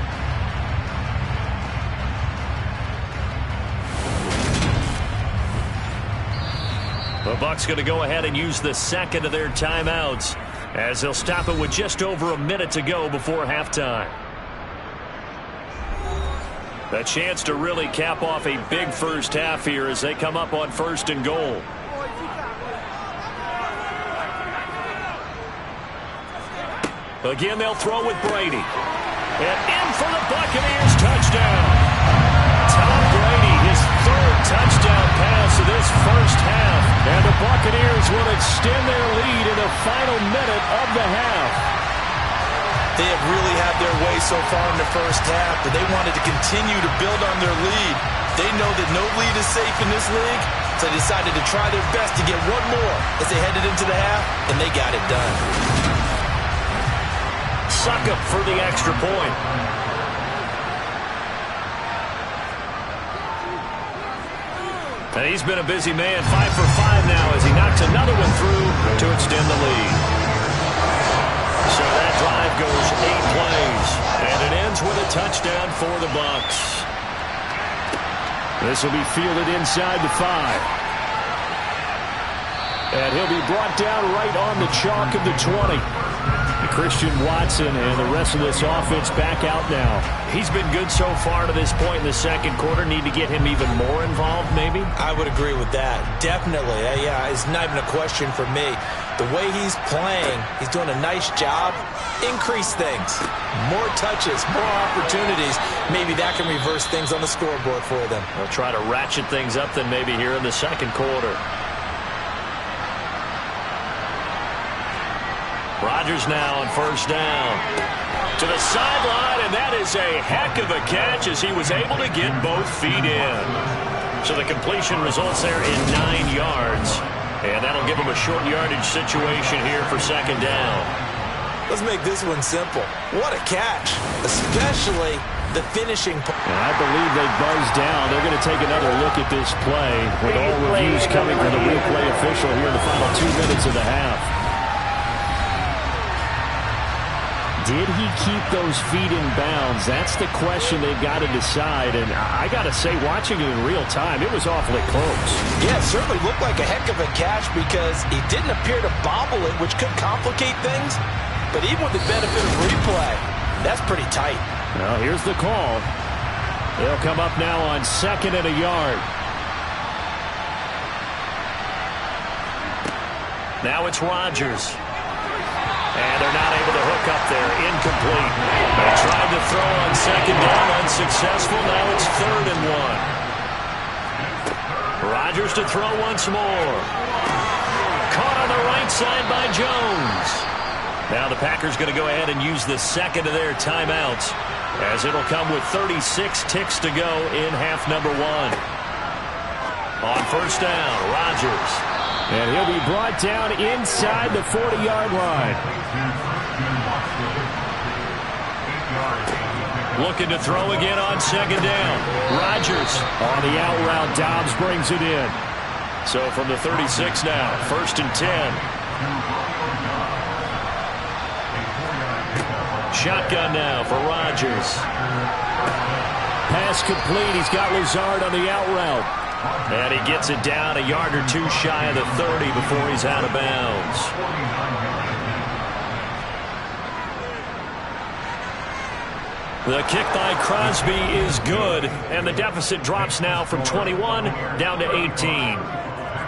The Bucs going to go ahead and use the 2nd of their timeouts as they'll stop it with just over a minute to go before halftime. A chance to really cap off a big first half here as they come up on 1st and goal. Again, they'll throw with Brady. And in for the Buccaneers touchdown. Tom Brady, his 3rd touchdown pass of this first half. And the Buccaneers will extend their lead in the final minute of the half. They have really had their way so far in the first half, but they wanted to continue to build on their lead. They know that no lead is safe in this league, so they decided to try their best to get one more as they headed into the half, and they got it done. Succop for the extra point. And he's been a busy man, 5 for 5 now as he knocks another one through to extend the lead. So that drive goes 8 plays, and it ends with a touchdown for the Bucs. This will be fielded inside the 5. And he'll be brought down right on the chalk of the 20. Christian Watson and the rest of this offense back out now. He's been good so far to this point in the second quarter. Need to get him even more involved, maybe? I would agree with that. Definitely. Yeah, it's not even a question for me. The way he's playing, he's doing a nice job. Increase things. More touches, more opportunities. Maybe that can reverse things on the scoreboard for them. They'll try to ratchet things up then maybe here in the second quarter. Rodgers now on first down. To the sideline, and that is a heck of a catch as he was able to get both feet in. So the completion results there in 9 yards. And that'll give him a short yardage situation here for second down. Let's make this one simple. What a catch, especially the finishing. And I believe they buzzed down. They're going to take another look at this play with all reviews coming from the replay official here in the final 2 minutes of the half. Did he keep those feet in bounds? That's the question they've got to decide. And I got to say, watching it in real time, it was awfully close. Yeah, it certainly looked like a heck of a catch because he didn't appear to bobble it, which could complicate things. But even with the benefit of replay, that's pretty tight. Well, here's the call. They'll come up now on 2nd and a yard. Now it's Rodgers. And they're not able to hook up there. Incomplete. They tried to throw on second down. Unsuccessful. Now it's 3rd and 1. Rodgers to throw once more. Caught on the right side by Jones. Now the Packers going to go ahead and use the second of their timeouts as it'll come with 36 ticks to go in half number 1. On first down, Rodgers. And he'll be brought down inside the 40-yard line. Looking to throw again on second down. Rodgers on the out route. Dobbs brings it in. So from the 36 now, 1st and 10. Shotgun now for Rodgers. Pass complete. He's got Lazard on the out route. And he gets it down a yard or 2 shy of the 30 before he's out of bounds. The kick by Crosby is good, and the deficit drops now from 21 down to 18.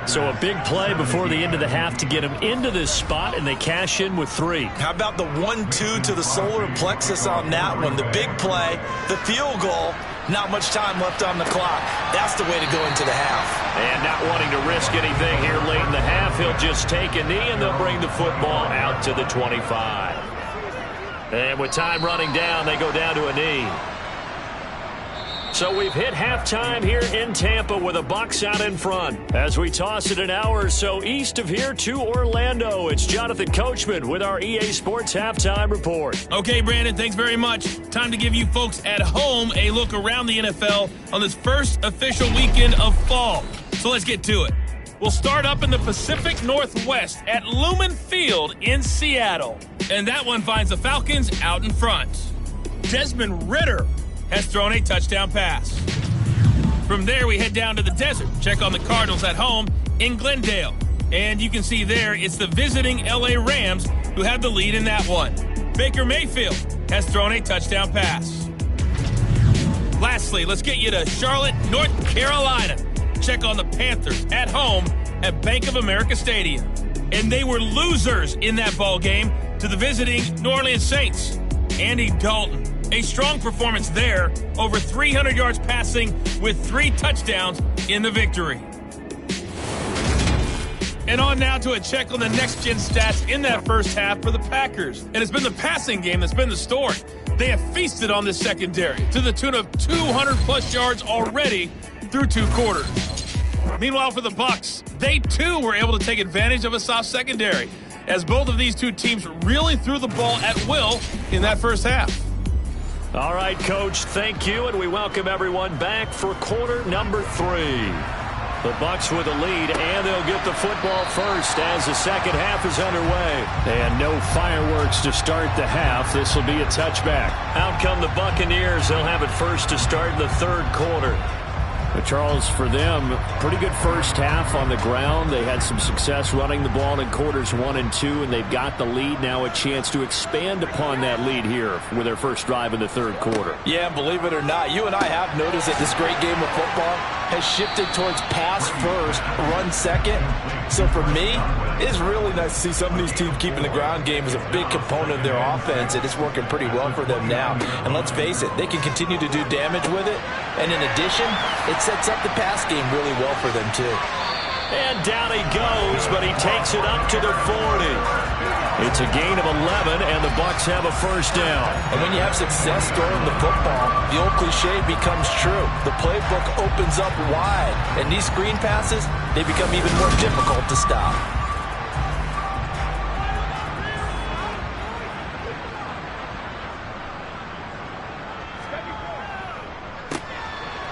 So a big play before the end of the half to get him into this spot, and they cash in with 3. How about the 1-2 to the solar plexus on that one? The big play, the field goal. Not much time left on the clock. That's the way to go into the half. And not wanting to risk anything here late in the half, he'll just take a knee, and they'll bring the football out to the 25. And with time running down, they go down to a knee. So we've hit halftime here in Tampa with the Bucs out in front. As we toss it an hour or so east of here to Orlando, it's Jonathan Coachman with our EA Sports Halftime Report. Okay, Brandon, thanks very much. Time to give you folks at home a look around the NFL on this first official weekend of fall. So let's get to it. We'll start up in the Pacific Northwest at Lumen Field in Seattle. And that one finds the Falcons out in front. Desmond Ridder has thrown a touchdown pass. From there, we head down to the desert. Check on the Cardinals at home in Glendale. And you can see there, it's the visiting LA Rams who have the lead in that one. Baker Mayfield has thrown a touchdown pass. Lastly, let's get you to Charlotte, North Carolina. Check on the Panthers at home at Bank of America Stadium. And they were losers in that ball game to the visiting New Orleans Saints. Andy Dalton, a strong performance there, over 300 yards passing with 3 touchdowns in the victory. And on now to a check on the next-gen stats in that first half for the Packers. And it's been the passing game that's been the story. They have feasted on this secondary to the tune of 200-plus yards already through 2 quarters. Meanwhile, for the Bucs, they too were able to take advantage of a soft secondary, as both of these two teams really threw the ball at will in that first half. All right, Coach, thank you, and we welcome everyone back for quarter number 3. The Bucs with a lead, and they'll get the football first as the second half is underway. And no fireworks to start the half. This will be a touchback. Out come the Buccaneers. They'll have it first to start the 3rd quarter. But Charles, for them, pretty good first half on the ground. They had some success running the ball in quarters 1 and 2, and they've got the lead. Now a chance to expand upon that lead here with their first drive in the third quarter. Yeah, believe it or not, you and I have noticed that this great game of football has shifted towards pass first, run second. So for me, it's really nice to see some of these teams keeping the ground game as a big component of their offense, and it's working pretty well for them now. And let's face it, they can continue to do damage with it. And in addition, it sets up the pass game really well for them too. And down he goes, but he takes it up to the 40. It's a gain of 11, and the Bucs have a first down. And when you have success throwing the football, the old cliche becomes true. The playbook opens up wide, and these screen passes, they become even more difficult to stop.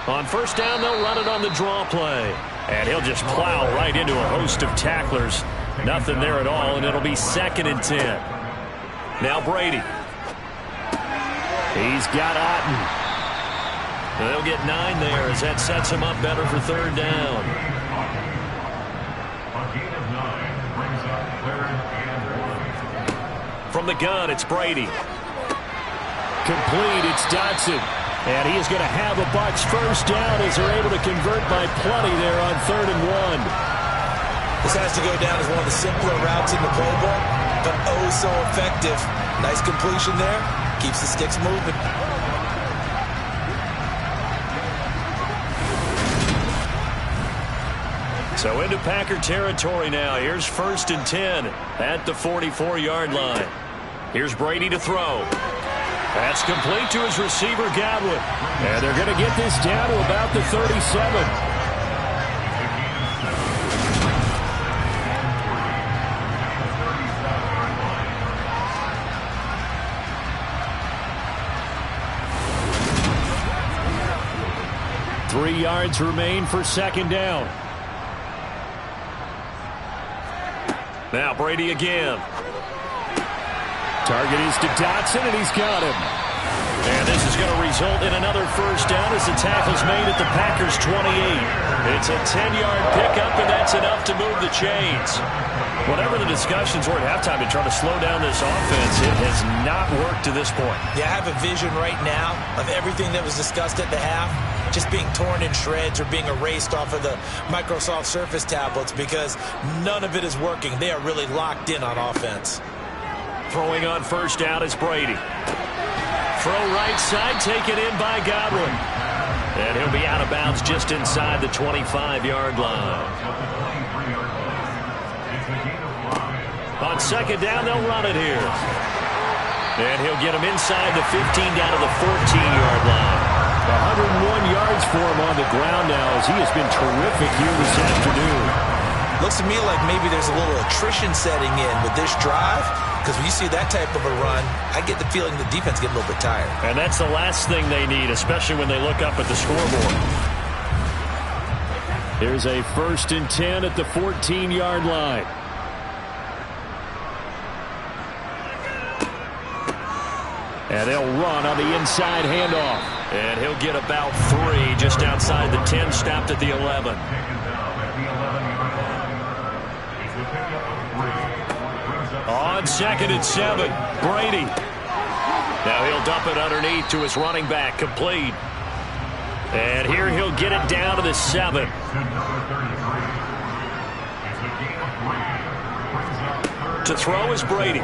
On first down, they'll run it on the draw play. And he'll just plow right into a host of tacklers. Nothing there at all, and it'll be 2nd and 10. Now Brady. He's got Otten. They'll get 9 there as that sets him up better for third down. A gain of 9 brings up 3rd and 1. From the gun, it's Brady. Complete, it's Dotson. And he is going to have a Bucs first down as they're able to convert by plenty there on 3rd and 1. This has to go down as one of the simpler routes in the playbook, but oh so effective. Nice completion there. Keeps the sticks moving. So into Packer territory now. Here's 1st and 10 at the 44-yard line. Here's Brady to throw. That's complete to his receiver, Godwin. And they're going to get this down to about the 37. Three yards remain for second down. Now Brady again. Target is to Dotson, and he's got him. And this is going to result in another first down as the tackle's made at the Packers' 28. It's a 10-yard pickup, and that's enough to move the chains. Whatever the discussions were at halftime to try to slow down this offense, it has not worked to this point. Yeah, I have a vision right now of everything that was discussed at the half just being torn in shreds or being erased off of the Microsoft Surface tablets because none of it is working. They are really locked in on offense. Throwing on first down is Brady. Throw right side, taken in by Godwin. And he'll be out of bounds just inside the 25-yard line. On second down, they'll run it here. And he'll get him inside the 15 down to the 14-yard line. 101 yards for him on the ground now as he has been terrific here this afternoon. Looks to me like maybe there's a little attrition setting in with this drive. Because when you see that type of a run, I get the feeling the defense get a little bit tired. And that's the last thing they need, especially when they look up at the scoreboard. Here's a 1st and 10 at the 14-yard line. And they'll run on the inside handoff. And he'll get about 3 just outside the 10, stopped at the 11. On 2nd and 7, Brady. Now he'll dump it underneath to his running back, complete. And here he'll get it down to the 7. To throw is Brady.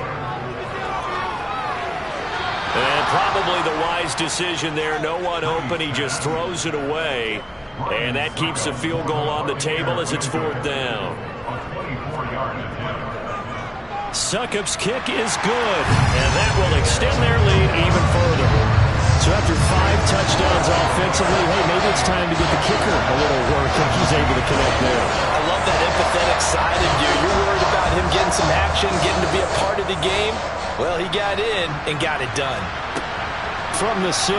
And probably the wise decision there. No one open. He just throws it away. And that keeps the field goal on the table as it's 4th down. Succop's kick is good, and that will extend their lead even further. So after 5 touchdowns offensively, hey, maybe it's time to get the kicker a little work, and he's able to connect there. I love that empathetic side of you. You're worried about him getting some action, getting to be a part of the game. Well, he got in and got it done. From the 6.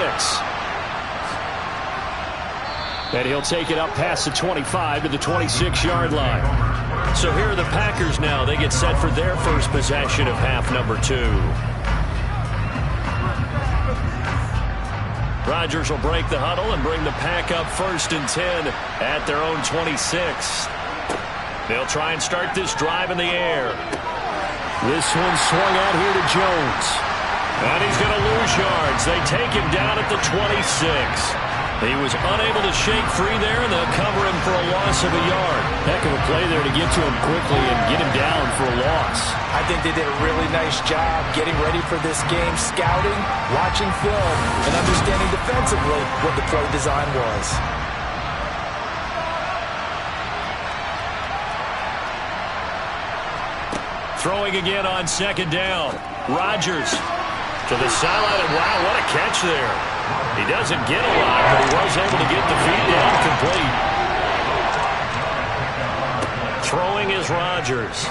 And he'll take it up past the 25 to the 26-yard line. So here are the Packers now. They get set for their first possession of half number 2. Rodgers will break the huddle and bring the pack up 1st and 10 at their own 26. They'll try and start this drive in the air. This one swung out here to Jones. And he's going to lose yards. They take him down at the 26. He was unable to shake free there, and they'll cover him for a loss of a yard. Heck of a play there to get to him quickly and get him down for a loss. I think they did a really nice job getting ready for this game, scouting, watching film, and understanding defensively what the play design was. Throwing again on 2nd down. Rodgers to the sideline, and wow, what a catch there. He doesn't get a lot, but he was able to get the feet down complete. Throwing is Rodgers.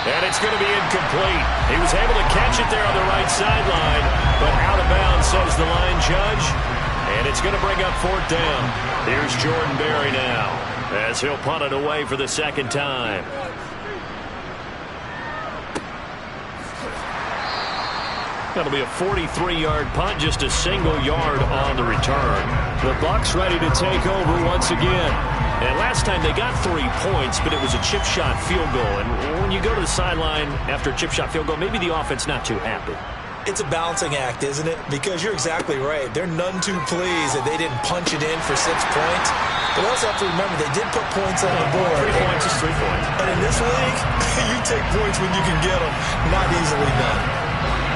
And it's going to be incomplete. He was able to catch it there on the right sideline, but out of bounds, says the line judge. And it's going to bring up 4th down. Here's Jordan Berry now, as he'll punt it away for the 2nd time. That'll be a 43-yard punt, just a single yard on the return. The Bucs ready to take over once again. And last time they got 3 points, but it was a chip shot field goal. And when you go to the sideline after a chip shot field goal, maybe the offense not too happy. It's a balancing act, isn't it? Because you're exactly right. They're none too pleased that they didn't punch it in for 6 points. But also have to remember, they did put points on the board. 3 points is 3 points. And in this league, you take points when you can get them. Not easily done.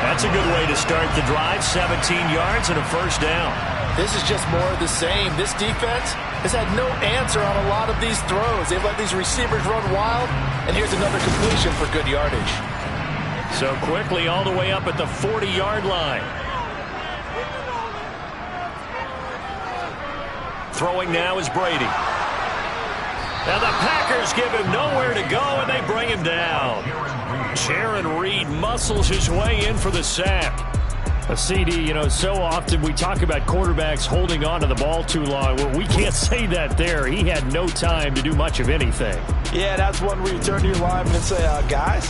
That's a good way to start the drive. 17 yards and a 1st down. This is just more of the same. This defense has had no answer on a lot of these throws. They've let these receivers run wild, and here's another completion for good yardage. So quickly all the way up at the 40-yard line. Throwing now is Brady. Now the Packers give him nowhere to go, and they bring him down. Jaron Reed muscles his way in for the sack. A CD, you know, so often we talk about quarterbacks holding on to the ball too long. Well, we can't say that there. He had no time to do much of anything. Yeah, that's one where you turn to your lineman and say, guys,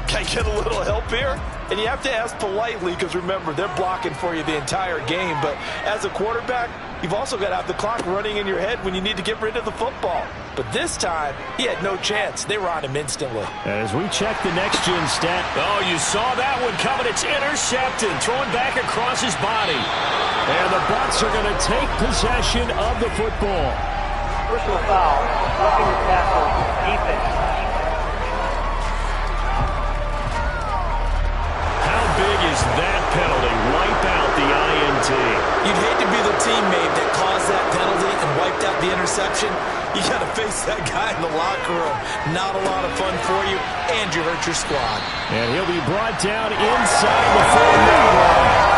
can I get a little help here? And you have to ask politely because, remember, they're blocking for you the entire game. But as a quarterback, you've also got to have the clock running in your head when you need to get rid of the football. But this time, he had no chance. They were on him instantly. As we check the next-gen stat. Oh, you saw that one coming. It's intercepted. Throwing back across his body. And the Bucs are going to take possession of the football. Personal foul. Roughing the tackle. Defense. How big is that penalty? Wipe out the INT. You'd hate to be the teammate that caused that penalty and wiped out the interception. You got to face that guy in the locker room. Not a lot of fun for you, and you hurt your squad. And he'll be brought down inside the 40-yard line.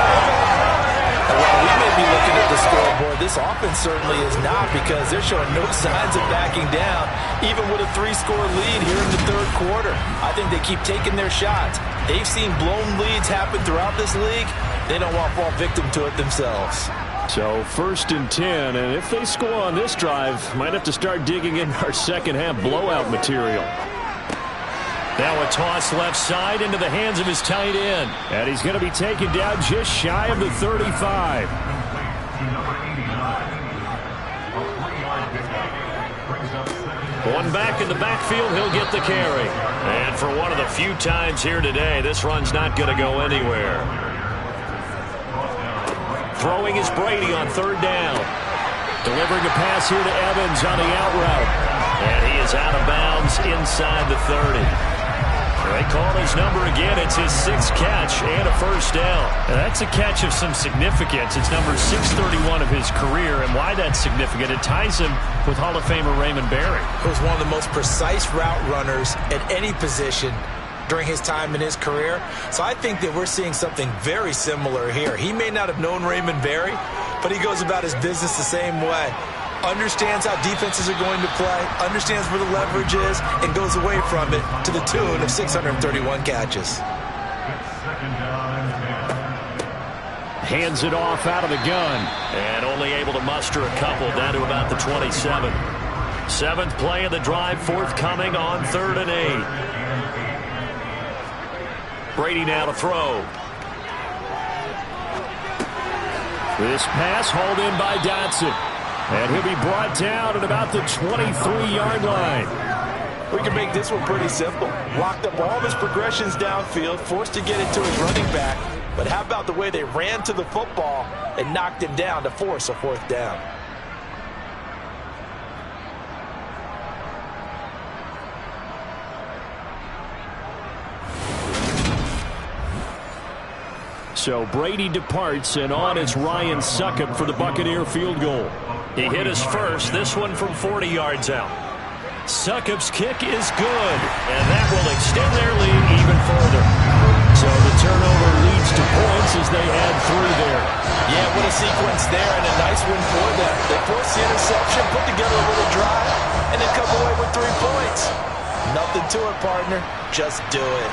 While we may be looking at the scoreboard, this offense certainly is not, because they're showing no signs of backing down, even with a 3-score lead here in the 3rd quarter. I think they keep taking their shots. They've seen blown leads happen throughout this league. They don't want to fall victim to it themselves. So 1st and 10, and if they score on this drive, might have to start digging in our second-half blowout material. Now a toss left side into the hands of his tight end. And he's going to be taken down just shy of the 35. One back in the backfield, he'll get the carry. And for one of the few times here today, this run's not going to go anywhere. Throwing is Brady on 3rd down. Delivering a pass here to Evans on the out route. And he is out of bounds inside the 30. They call his number again. It's his 6th catch and a 1st down. And that's a catch of some significance. It's number 631 of his career, and why that's significant, it ties him with Hall of Famer Raymond Berry. He was one of the most precise route runners at any position during his time in his career. So I think that we're seeing something very similar here. He may not have known Raymond Berry, but he goes about his business the same way. Understands how defenses are going to play, understands where the leverage is, and goes away from it to the tune of 631 catches. Hands it off out of the gun. And only able to muster a couple down to about the 27. 7th play of the drive forthcoming on 3rd and 8. Brady now to throw. This pass hauled in by Dotson. And he'll be brought down at about the 23-yard line. We can make this one pretty simple. Locked up all of his progressions downfield, forced to get it to his running back. But how about the way they ran to the football and knocked him down to force a 4th down? So Brady departs, and on is Ryan Succop for the Buccaneer field goal. He hit his first, this one from 40 yards out. Succop's kick is good, and that will extend their lead even further. So the turnover leads to points as they add 3 there. Yeah, what a sequence there, and a nice win for them. They forced the interception, put together a little drive, and then come away with 3 points. Nothing to it, partner. Just do it.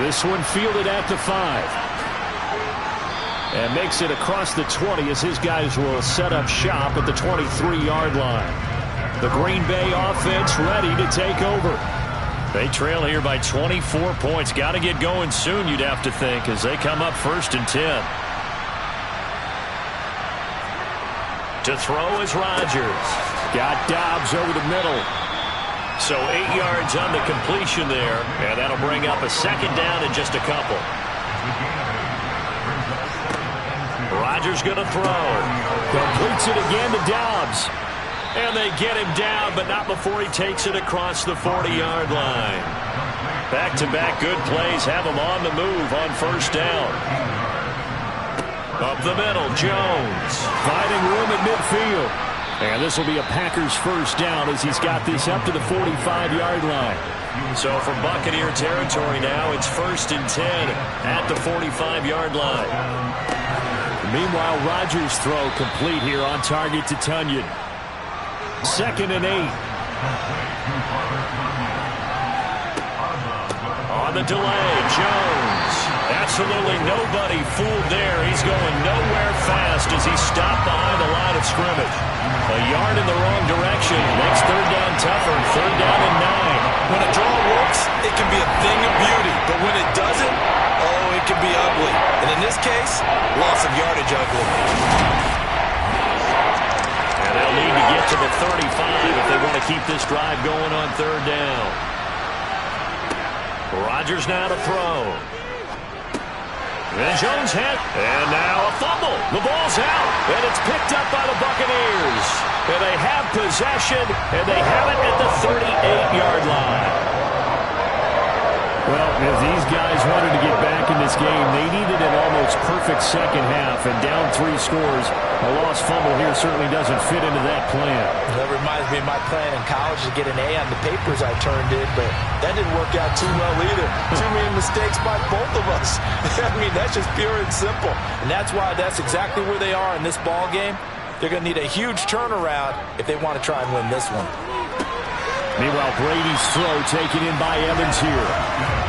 This one fielded at the 5. And makes it across the 20 as his guys will set up shop at the 23-yard line. The Green Bay offense ready to take over. They trail here by 24 points. Got to get going soon, you'd have to think, as they come up 1st and 10. To throw is Rodgers. Got Dobbs over the middle. So 8 yards on the completion there, and that'll bring up a 2nd down in just a couple. Rodgers going to throw. Completes it again to Dobbs. And they get him down, but not before he takes it across the 40-yard line. Back-to-back good plays have him on the move on 1st down. Up the middle, Jones. Finding room at midfield. And this will be a Packers 1st down as he's got this up to the 45-yard line. So from Buccaneer territory now, it's 1st and 10 at the 45-yard line. Meanwhile, Rodgers' throw complete here on target to Tunyon. 2nd and 8. On the delay, Jones. Absolutely nobody fooled there. He's going nowhere fast as he's stopped behind the line of scrimmage. A yard in the wrong direction makes 3rd down tougher. 3rd down and 9. When a draw works, it can be a thing of beauty. But when it doesn't, oh, it can be ugly. And in this case, loss of yardage ugly. And they'll need to get to the 35 if they want to keep this drive going on 3rd down. Rodgers now to throw. And Jones had, and now a fumble. The ball's out, and it's picked up by the Buccaneers. And they have possession, and they have it at the 38-yard line. Well, if these guys wanted to get back in this game, they needed an almost perfect 2nd half, and down 3 scores. A lost fumble here certainly doesn't fit into that plan. That reminds me of my plan in college to get an A on the papers I turned in, but that didn't work out too well either. Too many mistakes by both of us. I mean, that's just pure and simple. And that's why that's exactly where they are in this ball game. They're going to need a huge turnaround if they want to try and win this one. Meanwhile, Brady's throw taken in by Evans here.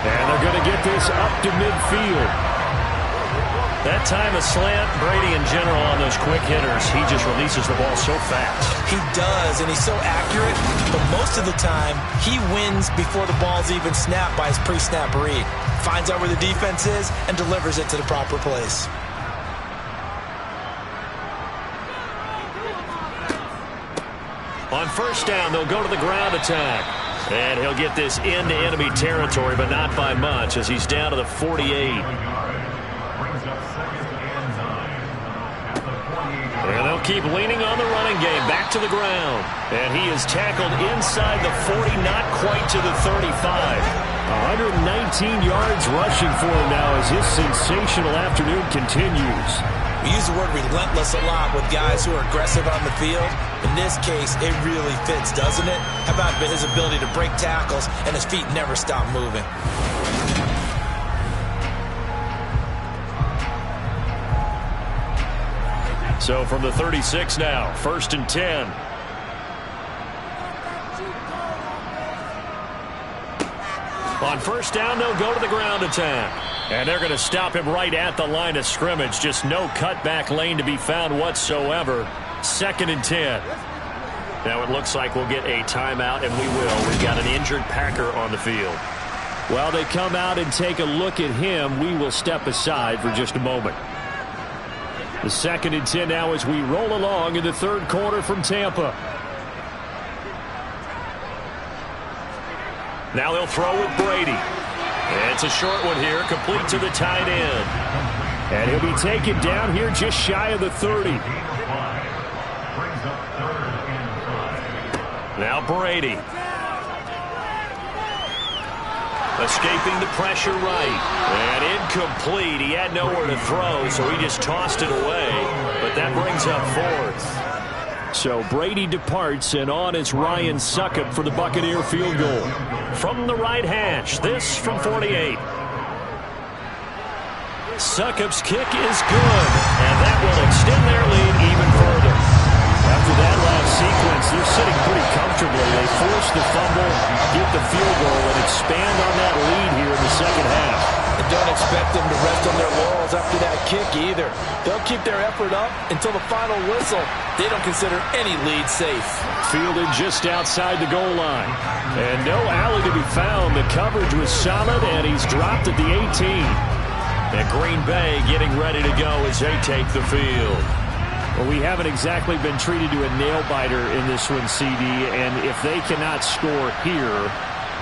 And they're going to get this up to midfield. That time a slant, Brady in general on those quick hitters, he just releases the ball so fast. He does, and he's so accurate, but most of the time, he wins before the ball's even snapped by his pre-snap read. Finds out where the defense is and delivers it to the proper place. On 1st down, they'll go to the ground attack. And he'll get this into enemy territory, but not by much, as he's down to the 48. And they'll keep leaning on the running game, back to the ground. And he is tackled inside the 40, not quite to the 35. 119 yards rushing for him now as his sensational afternoon continues. We use the word relentless a lot with guys who are aggressive on the field. In this case, it really fits, doesn't it? How about his ability to break tackles and his feet never stop moving? So from the 36 now, 1st and 10. On 1st down, they'll go to the ground attack. And they're going to stop him right at the line of scrimmage. Just no cutback lane to be found whatsoever. 2nd and 10. Now it looks like we'll get a timeout, and we will. We've got an injured Packer on the field. While they come out and take a look at him, we will step aside for just a moment. The 2nd and 10 now as we roll along in the third quarter from Tampa. Now they'll throw with Brady. And it's a short one here, complete to the tight end. And he'll be taken down here just shy of the 30. Now Brady. Escaping the pressure right. And incomplete. He had nowhere to throw, so he just tossed it away. But that brings up 4th. So Brady departs, and on is Ryan Succop for the Buccaneer field goal. From the right hash, this from 48. Succop's kick is good, and that will extend their lead even further. After that last sequence, they're sitting pretty comfortably. They force the fumble, get the field goal, and expand on that lead here in the second half. And don't expect them to rest on their laurels after that kick either. They'll keep their effort up until the final whistle. They don't consider any lead safe. Fielded just outside the goal line. And no alley to be found. The coverage was solid, and he's dropped at the 18. And Green Bay getting ready to go as they take the field. Well, we haven't exactly been treated to a nail-biter in this one, CD, and if they cannot score here,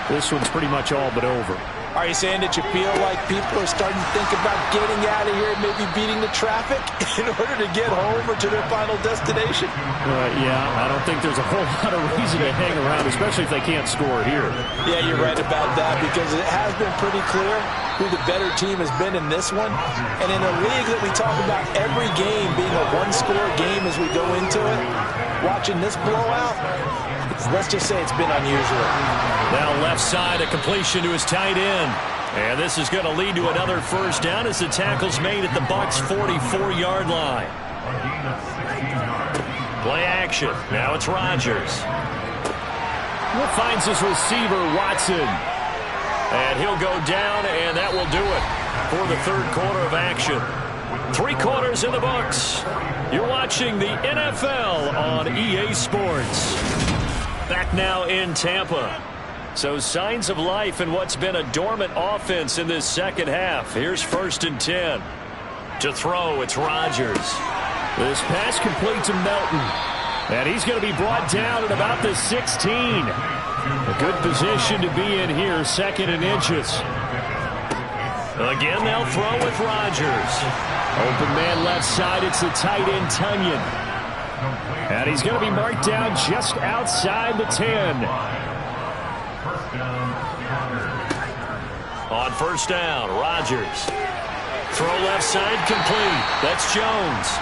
this one's pretty much all but over. Are you saying that you feel like people are starting to think about getting out of here and maybe beating the traffic in order to get home or to their final destination? Yeah, I don't think there's a whole lot of reason to hang around, especially if they can't score here. Yeah, you're right about that, because it has been pretty clear who the better team has been in this one. And in a league that we talk about every game being a one-score game as we go into it, watching this blowout, let's just say it's been unusual. Now left side, a completion to his tight end. And this is going to lead to another first down as the tackle's made at the Bucs' 44-yard line. Play action. Now it's Rodgers. Finds his receiver, Watson. And he'll go down, and that will do it for the third quarter of action. 3 quarters in the books. You're watching the NFL on EA Sports. Back now in Tampa. So signs of life in what's been a dormant offense in this second half. Here's 1st and 10. To throw, it's Rodgers. This pass complete to Melton. And he's going to be brought down at about the 16. A good position to be in here, 2nd and inches. Again, they'll throw with Rodgers. Open man left side, it's the tight end, Tunyon. And he's going to be marked down just outside the 10. On 1st down, Rodgers. Throw left side, complete. That's Jones.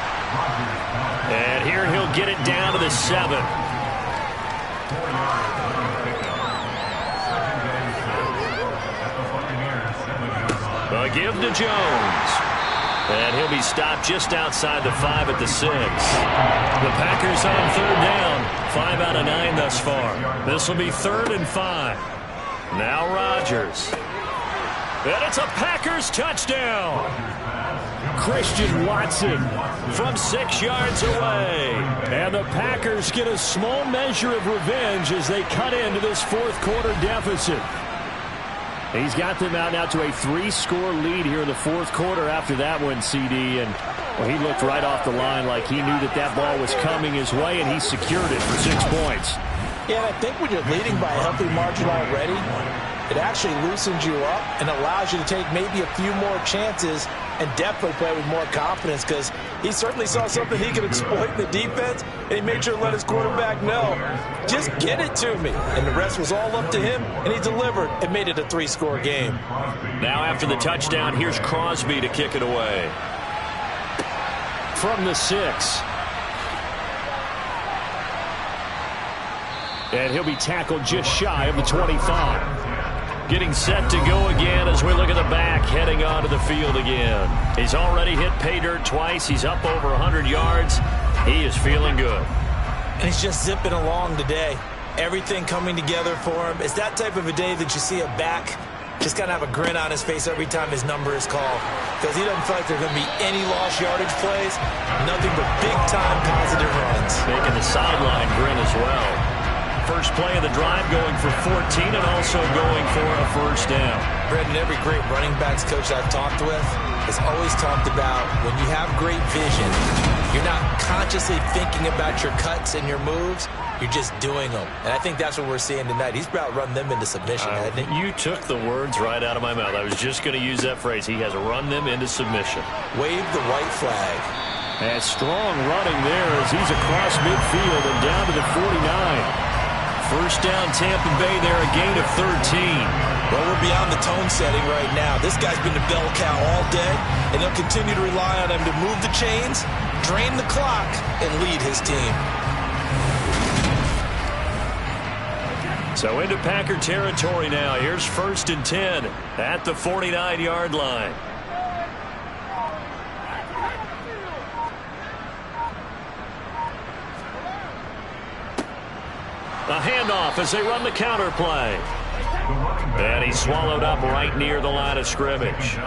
And here he'll get it down to the 7. A give to Jones. And he'll be stopped just outside the 5 at the 6. The Packers on 3rd down. 5 out of 9 thus far. This will be 3rd and 5. Now Rodgers. And it's a Packers touchdown. Christian Watson from 6 yards away. And the Packers get a small measure of revenge as they cut into this 4th quarter deficit. He's got them out now to a 3-score lead here in the 4th quarter after that one, CD. And well, he looked right off the line like he knew that that ball was coming his way, and he secured it for 6 points. Yeah, and I think when you're leading by a healthy margin already, it actually loosens you up and allows you to take maybe a few more chances and definitely play with more confidence, because he certainly saw something he could exploit in the defense, and he made sure to let his quarterback know, just get it to me. And the rest was all up to him, and he delivered and made it a 3-score game. Now after the touchdown, here's Crosby to kick it away. From the 6. And he'll be tackled just shy of the 25. Getting set to go again as we look at the back, heading onto the field again. He's already hit pay dirt twice. He's up over 100 yards. He is feeling good. And he's just zipping along today. Everything coming together for him. It's that type of a day that you see a back just kind of have a grin on his face every time his number is called, because he doesn't feel like there are going to be any lost yardage plays, nothing but big-time positive runs. Making the sideline grin as well. first play of the drive, going for 14 and also going for a first down. Brendan, every great running backs coach I've talked with has always talked about when you have great vision, you're not consciously thinking about your cuts and your moves. You're just doing them. And I think that's what we're seeing tonight. He's about run them into submission, hasn't he? You took the words right out of my mouth. I was just going to use that phrase. He has run them into submission. Wave the white flag. And strong running there as he's across midfield and down to the 49. First down, Tampa Bay there, a gain of 13. Well, we're beyond the tone setting right now. This guy's been the bell cow all day, and they'll continue to rely on him to move the chains, drain the clock, and lead his team. So into Packer territory now. Here's 1st and 10 at the 49-yard line. A handoff as they run the counter play. And he's swallowed up right near the line of scrimmage.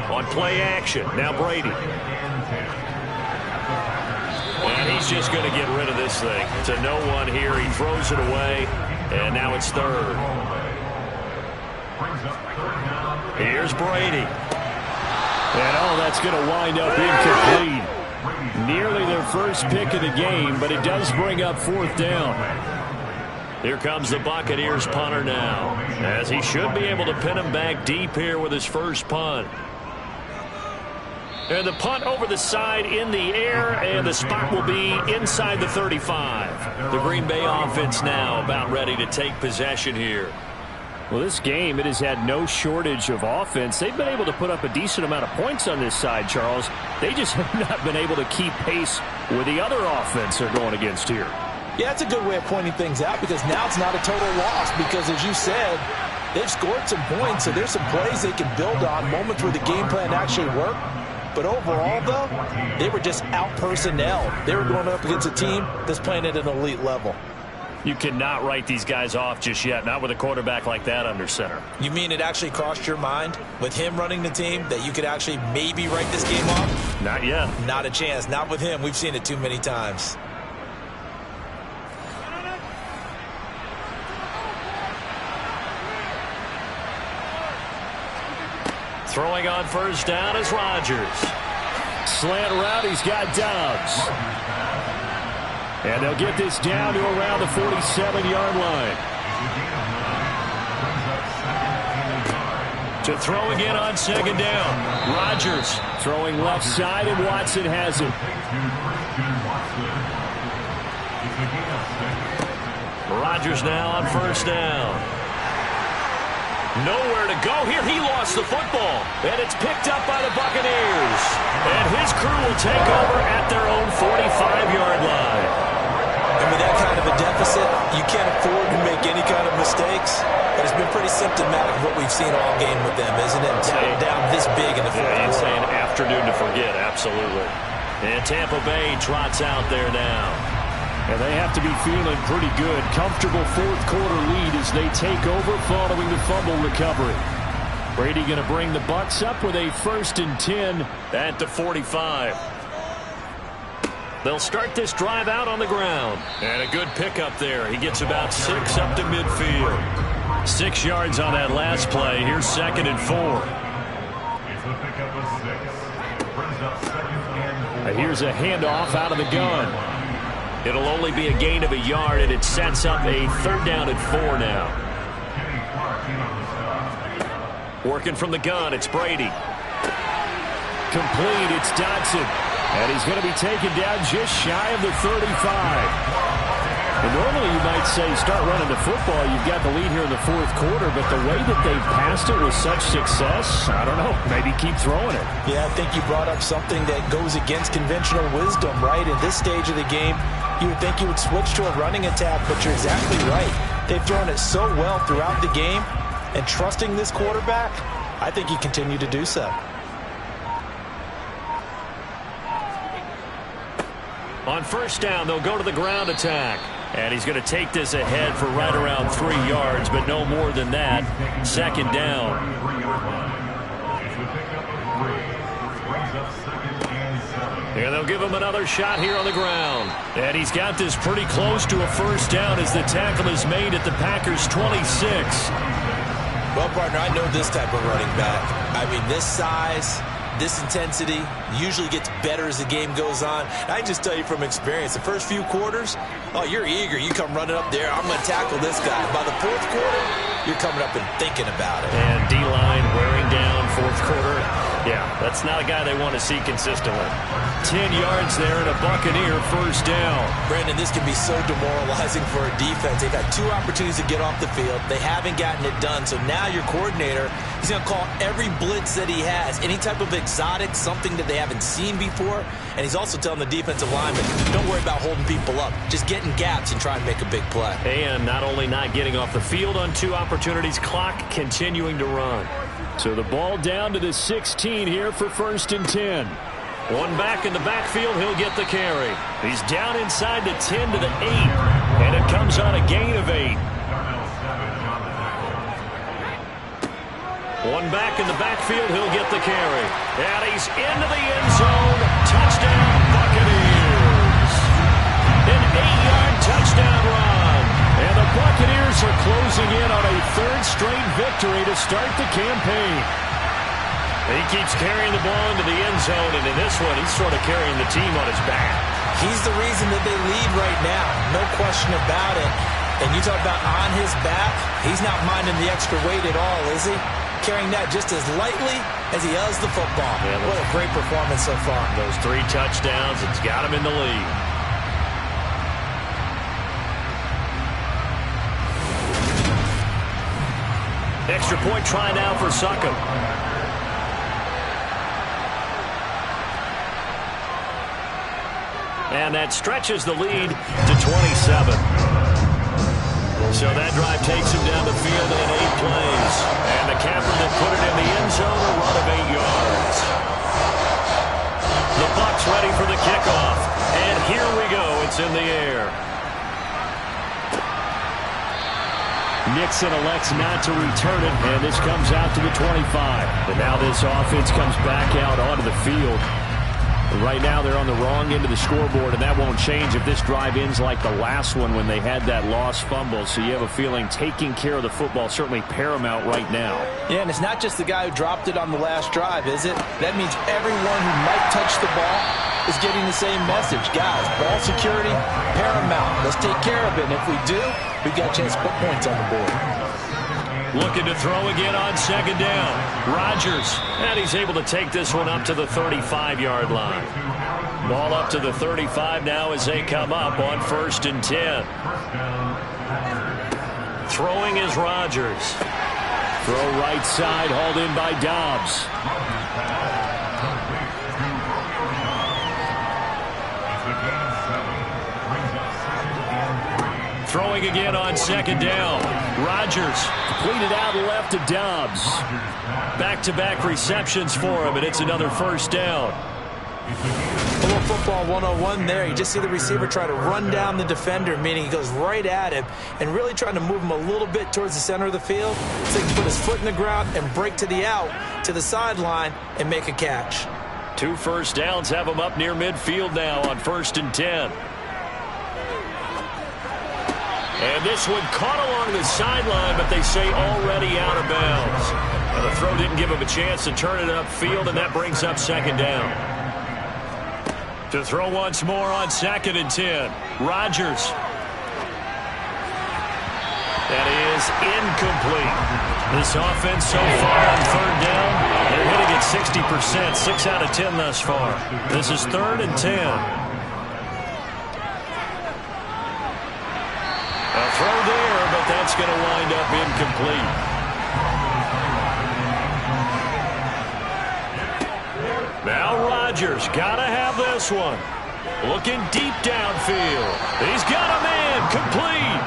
On play action, now Brady. And he's just going to get rid of this thing. To no one here, he throws it away, and now it's 3rd. Here's Brady. And that's going to wind up incomplete. Nearly their first pick of the game, but it does bring up 4th down. Here comes the Buccaneers punter now, as he should be able to pin him back deep here with his first punt. And the punt over the side in the air, and the spot will be inside the 35. The Green Bay offense now about ready to take possession here. Well, this game, it has had no shortage of offense. They've been able to put up a decent amount of points on this side, Charles. They just have not been able to keep pace with the other offense they're going against here. Yeah, that's a good way of pointing things out, because now it's not a total loss, because as you said, they've scored some points, so there's some plays they can build on, moments where the game plan actually worked. But overall, though, they were just out-personnel. They were going up against a team that's playing at an elite level. You cannot write these guys off just yet, not with a quarterback like that under center. You mean it actually crossed your mind with him running the team that you could actually maybe write this game off? Not yet. Not a chance. Not with him. We've seen it too many times. Throwing on first down is Rodgers. Slant route, he's got Doubs. And they'll get this down to around the 47-yard line. To throw again on 2nd down. Rodgers throwing left side, and Watson has it. Rodgers now on first down. Nowhere to go here. He lost the football. And it's picked up by the Buccaneers. And his crew will take over at their own 45-yard line. And with that kind of a deficit, you can't afford to make any kind of mistakes. But it's been pretty symptomatic of what we've seen all game with them, isn't it? Down this big in the fourth quarter. It's an afternoon to forget, absolutely. And Tampa Bay trots out there now. And they have to be feeling pretty good. Comfortable fourth quarter lead as they take over following the fumble recovery. Brady going to bring the Bucs up with a 1st and 10 at the 45. They'll start this drive out on the ground. And a good pickup there. He gets about 6 up to midfield. 6 yards on that last play. Here's 2nd and 4. Here's a handoff out of the gun. It'll only be a gain of a yard, and it sets up a 3rd down and 4 now. Working from the gun, it's Brady. Complete, it's Dotson. And he's going to be taken down just shy of the 35. And normally you might say start running the football. You've got the lead here in the fourth quarter, but the way that they've passed it with such success, I don't know, maybe keep throwing it. Yeah, I think you brought up something that goes against conventional wisdom, right? In this stage of the game, you would think you would switch to a running attack, but you're exactly right. They've thrown it so well throughout the game, and trusting this quarterback, I think you continue to do so. On first down, they'll go to the ground attack. And he's going to take this ahead for right around 3 yards, but no more than that. 2nd down. And they'll give him another shot here on the ground. And he's got this pretty close to a first down as the tackle is made at the Packers' 26. Well, partner, I know this type of running back. I mean, this size, this intensity usually gets better as the game goes on. I can just tell you from experience, the first few quarters, oh, you're eager. You come running up there, I'm going to tackle this guy. By the fourth quarter, you're coming up and thinking about it. And D-line wearing down fourth quarter. Yeah, that's not a guy they want to see consistently. 10 yards there and a Buccaneer first down. Brandon, this can be so demoralizing for a defense. They've had 2 opportunities to get off the field. They haven't gotten it done. So now your coordinator, he's going to call every blitz that he has, any type of exotic, something that they haven't seen before. And he's also telling the defensive lineman, don't worry about holding people up. Just get in gaps and try and make a big play. And not only not getting off the field on 2 opportunities, clock continuing to run. So the ball down to the 16 here for 1st and 10. One back in the backfield, he'll get the carry. He's down inside the 10 to the 8, and it comes on a gain of 8. One back in the backfield, he'll get the carry. And he's into the end zone. Touchdown, Buccaneers. An 8-yard touchdown run. And the Buccaneers are closing in on a 3rd straight victory to start the campaign. He keeps carrying the ball into the end zone, and in this one, he's sort of carrying the team on his back. He's the reason that they lead right now. No question about it. And you talk about on his back, he's not minding the extra weight at all, is he? Carrying that just as lightly as he does the football. Yeah, what a great performance so far. Those 3 touchdowns, it's got him in the lead. Extra point try now for Succop. And that stretches the lead to 27. So that drive takes him down the field in 8 plays. And the capper that put it in the end zone, a run of 8 yards. The Bucs ready for the kickoff. And here we go. It's in the air. Nixon elects not to return it, and this comes out to the 25. But now this offense comes back out onto the field. Right now they're on the wrong end of the scoreboard, and that won't change if this drive ends like the last one when they had that lost fumble. So you have a feeling taking care of the football certainly paramount right now. Yeah, and it's not just the guy who dropped it on the last drive, is it? That means everyone who might touch the ball is getting the same message. Guys, ball security, paramount. Let's take care of it. And if we do, we've got a chance to put points on the board. Looking to throw again on 2nd down. Rodgers, and he's able to take this one up to the 35-yard line. Ball up to the 35 now as they come up on 1st and 10. Throwing is Rodgers. Throw right side, hauled in by Dobbs. Throwing again on 2nd down. Rodgers completed out left to Dobbs. Back-to-back receptions for him, and it's another first down. A little football 101 there. You just see the receiver try to run down the defender, meaning he goes right at him and really trying to move him a little bit towards the center of the field so he can put his foot in the ground and break to the out, to the sideline, and make a catch. 2 first downs have him up near midfield now on 1st and 10. And this one caught along the sideline, but they say already out of bounds. And the throw didn't give him a chance to turn it upfield, and that brings up 2nd down. To throw once more on 2nd and 10. Rodgers. That is incomplete. This offense so far on 3rd down, they're hitting at 60%, 6 out of 10 thus far. This is 3rd and 10. A throw there, but that's going to wind up incomplete. Now Rodgers got to have this one. Looking deep downfield. He's got a man complete.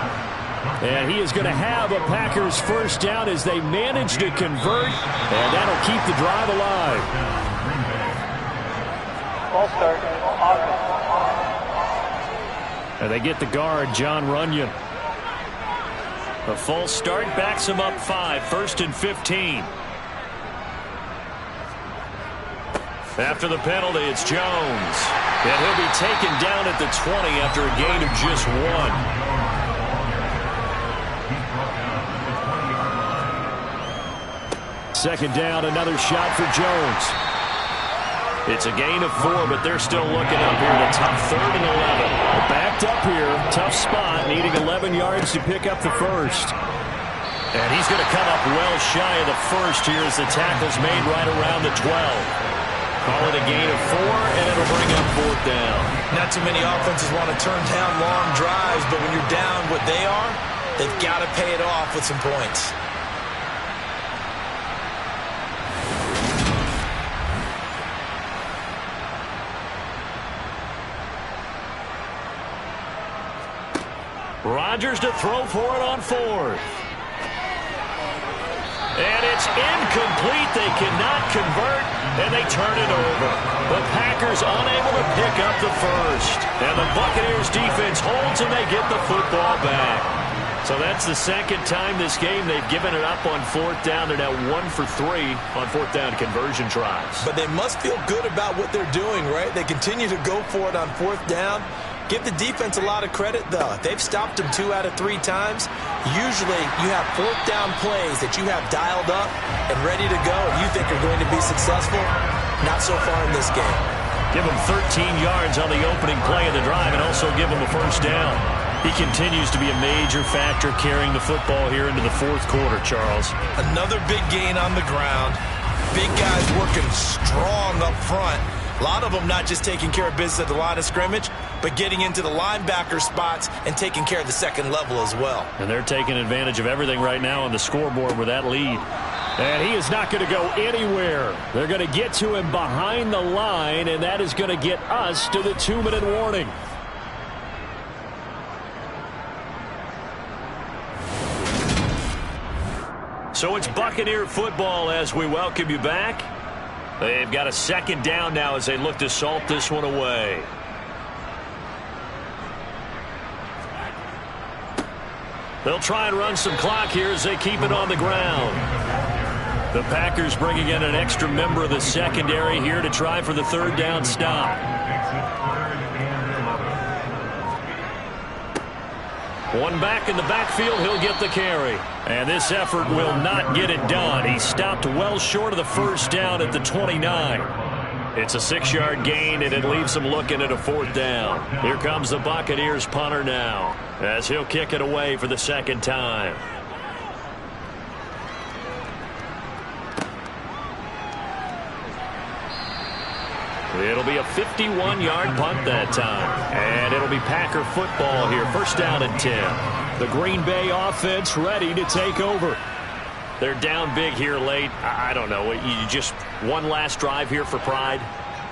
And he is going to have a Packers first down as they manage to convert, and that'll keep the drive alive. False start. And they get the guard, John Runyon. A false start backs him up 5, 1st and 15. After the penalty, it's Jones. And he'll be taken down at the 20 after a gain of just 1. Second down, another shot for Jones. It's a gain of 4, but they're still looking up here at a tough 3rd and 11. Backed up here, tough spot, needing 11 yards to pick up the first. And he's going to come up well shy of the first here as the tackle's made right around the 12. Call it a gain of 4, and it'll bring up 4th down. Not too many offenses want to turn down long drives, but when you're down what they are, they've got to pay it off with some points. Rodgers to throw for it on 4th. And it's incomplete. They cannot convert, and they turn it over. The Packers unable to pick up the first. And the Buccaneers defense holds, and they get the football back. So that's the second time this game they've given it up on 4th down. They're now 1 for 3 on 4th down conversion tries. But they must feel good about what they're doing, right? They continue to go for it on 4th down. Give the defense a lot of credit, though. They've stopped them 2 out of 3 times. Usually, you have 4th down plays that you have dialed up and ready to go, and you think are going to be successful. Not so far in this game. Give him 13 yards on the opening play of the drive and also give him a first down. He continues to be a major factor carrying the football here into the 4th quarter, Charles. Another big gain on the ground. Big guys working strong up front. A lot of them not just taking care of business at the line of scrimmage, but getting into the linebacker spots and taking care of the second level as well. And they're taking advantage of everything right now on the scoreboard with that lead. And he is not going to go anywhere. They're going to get to him behind the line, and that is going to get us to the 2-minute warning. So it's Buccaneer football as we welcome you back. They've got a second down now as they look to salt this one away. They'll try and run some clock here as they keep it on the ground. The Packers bringing in an extra member of the secondary here to try for the 3rd down stop. One back in the backfield, he'll get the carry. And this effort will not get it done. He stopped well short of the first down at the 29. It's a 6-yard gain, and it leaves him looking at a 4th down. Here comes the Buccaneers punter now, as he'll kick it away for the second time. It'll be a 51-yard punt that time. And it'll be Packer football here. First down and 10. The Green Bay offense ready to take over. They're down big here late. I don't know. You just one last drive here for pride?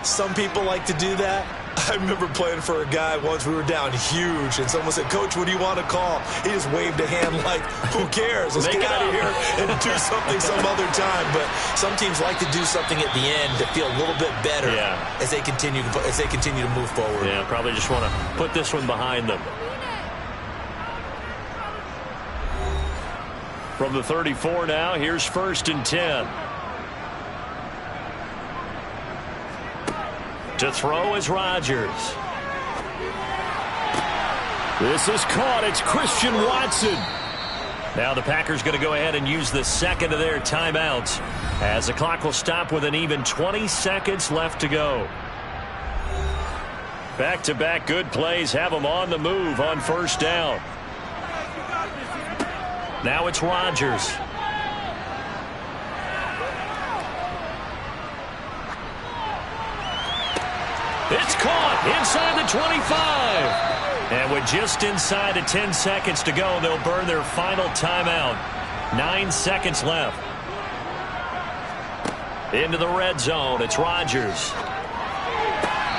Some people like to do that. I remember playing for a guy once. We were down huge, and someone said, "Coach, what do you want to call?" He just waved a hand like, who cares? Let's get out of here and do something some other time. But some teams like to do something at the end to feel a little bit better as they continue to move forward. Yeah, probably just want to put this one behind them. From the 34 now, here's 1st and 10. To throw is Rodgers. This is caught. It's Christian Watson. Now the Packers going to go ahead and use the second of their timeouts as the clock will stop with an even 20 seconds left to go. Back-to-back good plays have them on the move on 1st down. Now it's Rodgers. It's caught inside the 25. And with just inside of 10 seconds to go, they'll burn their final timeout. 9 seconds left. Into the red zone. It's Rodgers.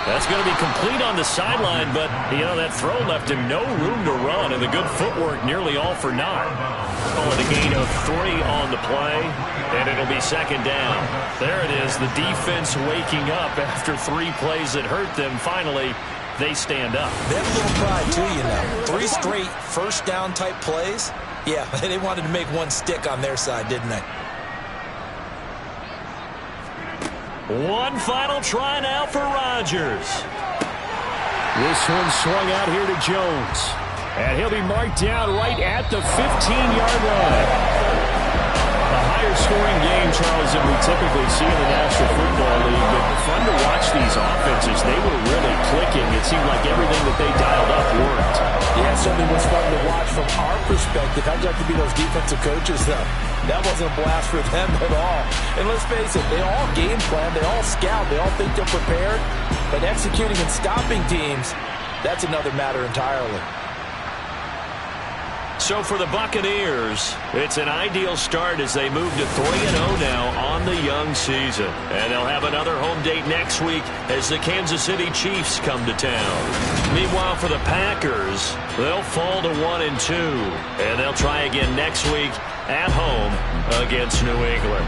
That's going to be complete on the sideline, but, you know, that throw left him no room to run, and the good footwork nearly all for naught. Call it a gain of 3 on the play, and it'll be second down. There it is, the defense waking up after 3 plays that hurt them. Finally, they stand up. They have a little pride, too, you know. 3 straight first down type plays. Yeah, they wanted to make one stick on their side, didn't they? One final try now for Rodgers. This one swung out here to Jones. And he'll be marked down right at the 15-yard line. A higher scoring game, Charles, than we typically see in the National Football League. But fun to watch these offenses. They were really clicking. It seemed like everything that they dialed up worked. Yeah, it certainly was fun to watch from our perspective. I'd like to be those defensive coaches, though. That wasn't a blast for them at all. And let's face it, they all game plan, they all scout, they all think they're prepared. But executing and stopping teams, that's another matter entirely. So for the Buccaneers, it's an ideal start as they move to 3-0 now on the young season. And they'll have another home date next week as the Kansas City Chiefs come to town. Meanwhile, for the Packers, they'll fall to 1-2. And they'll try again next week at home against New England.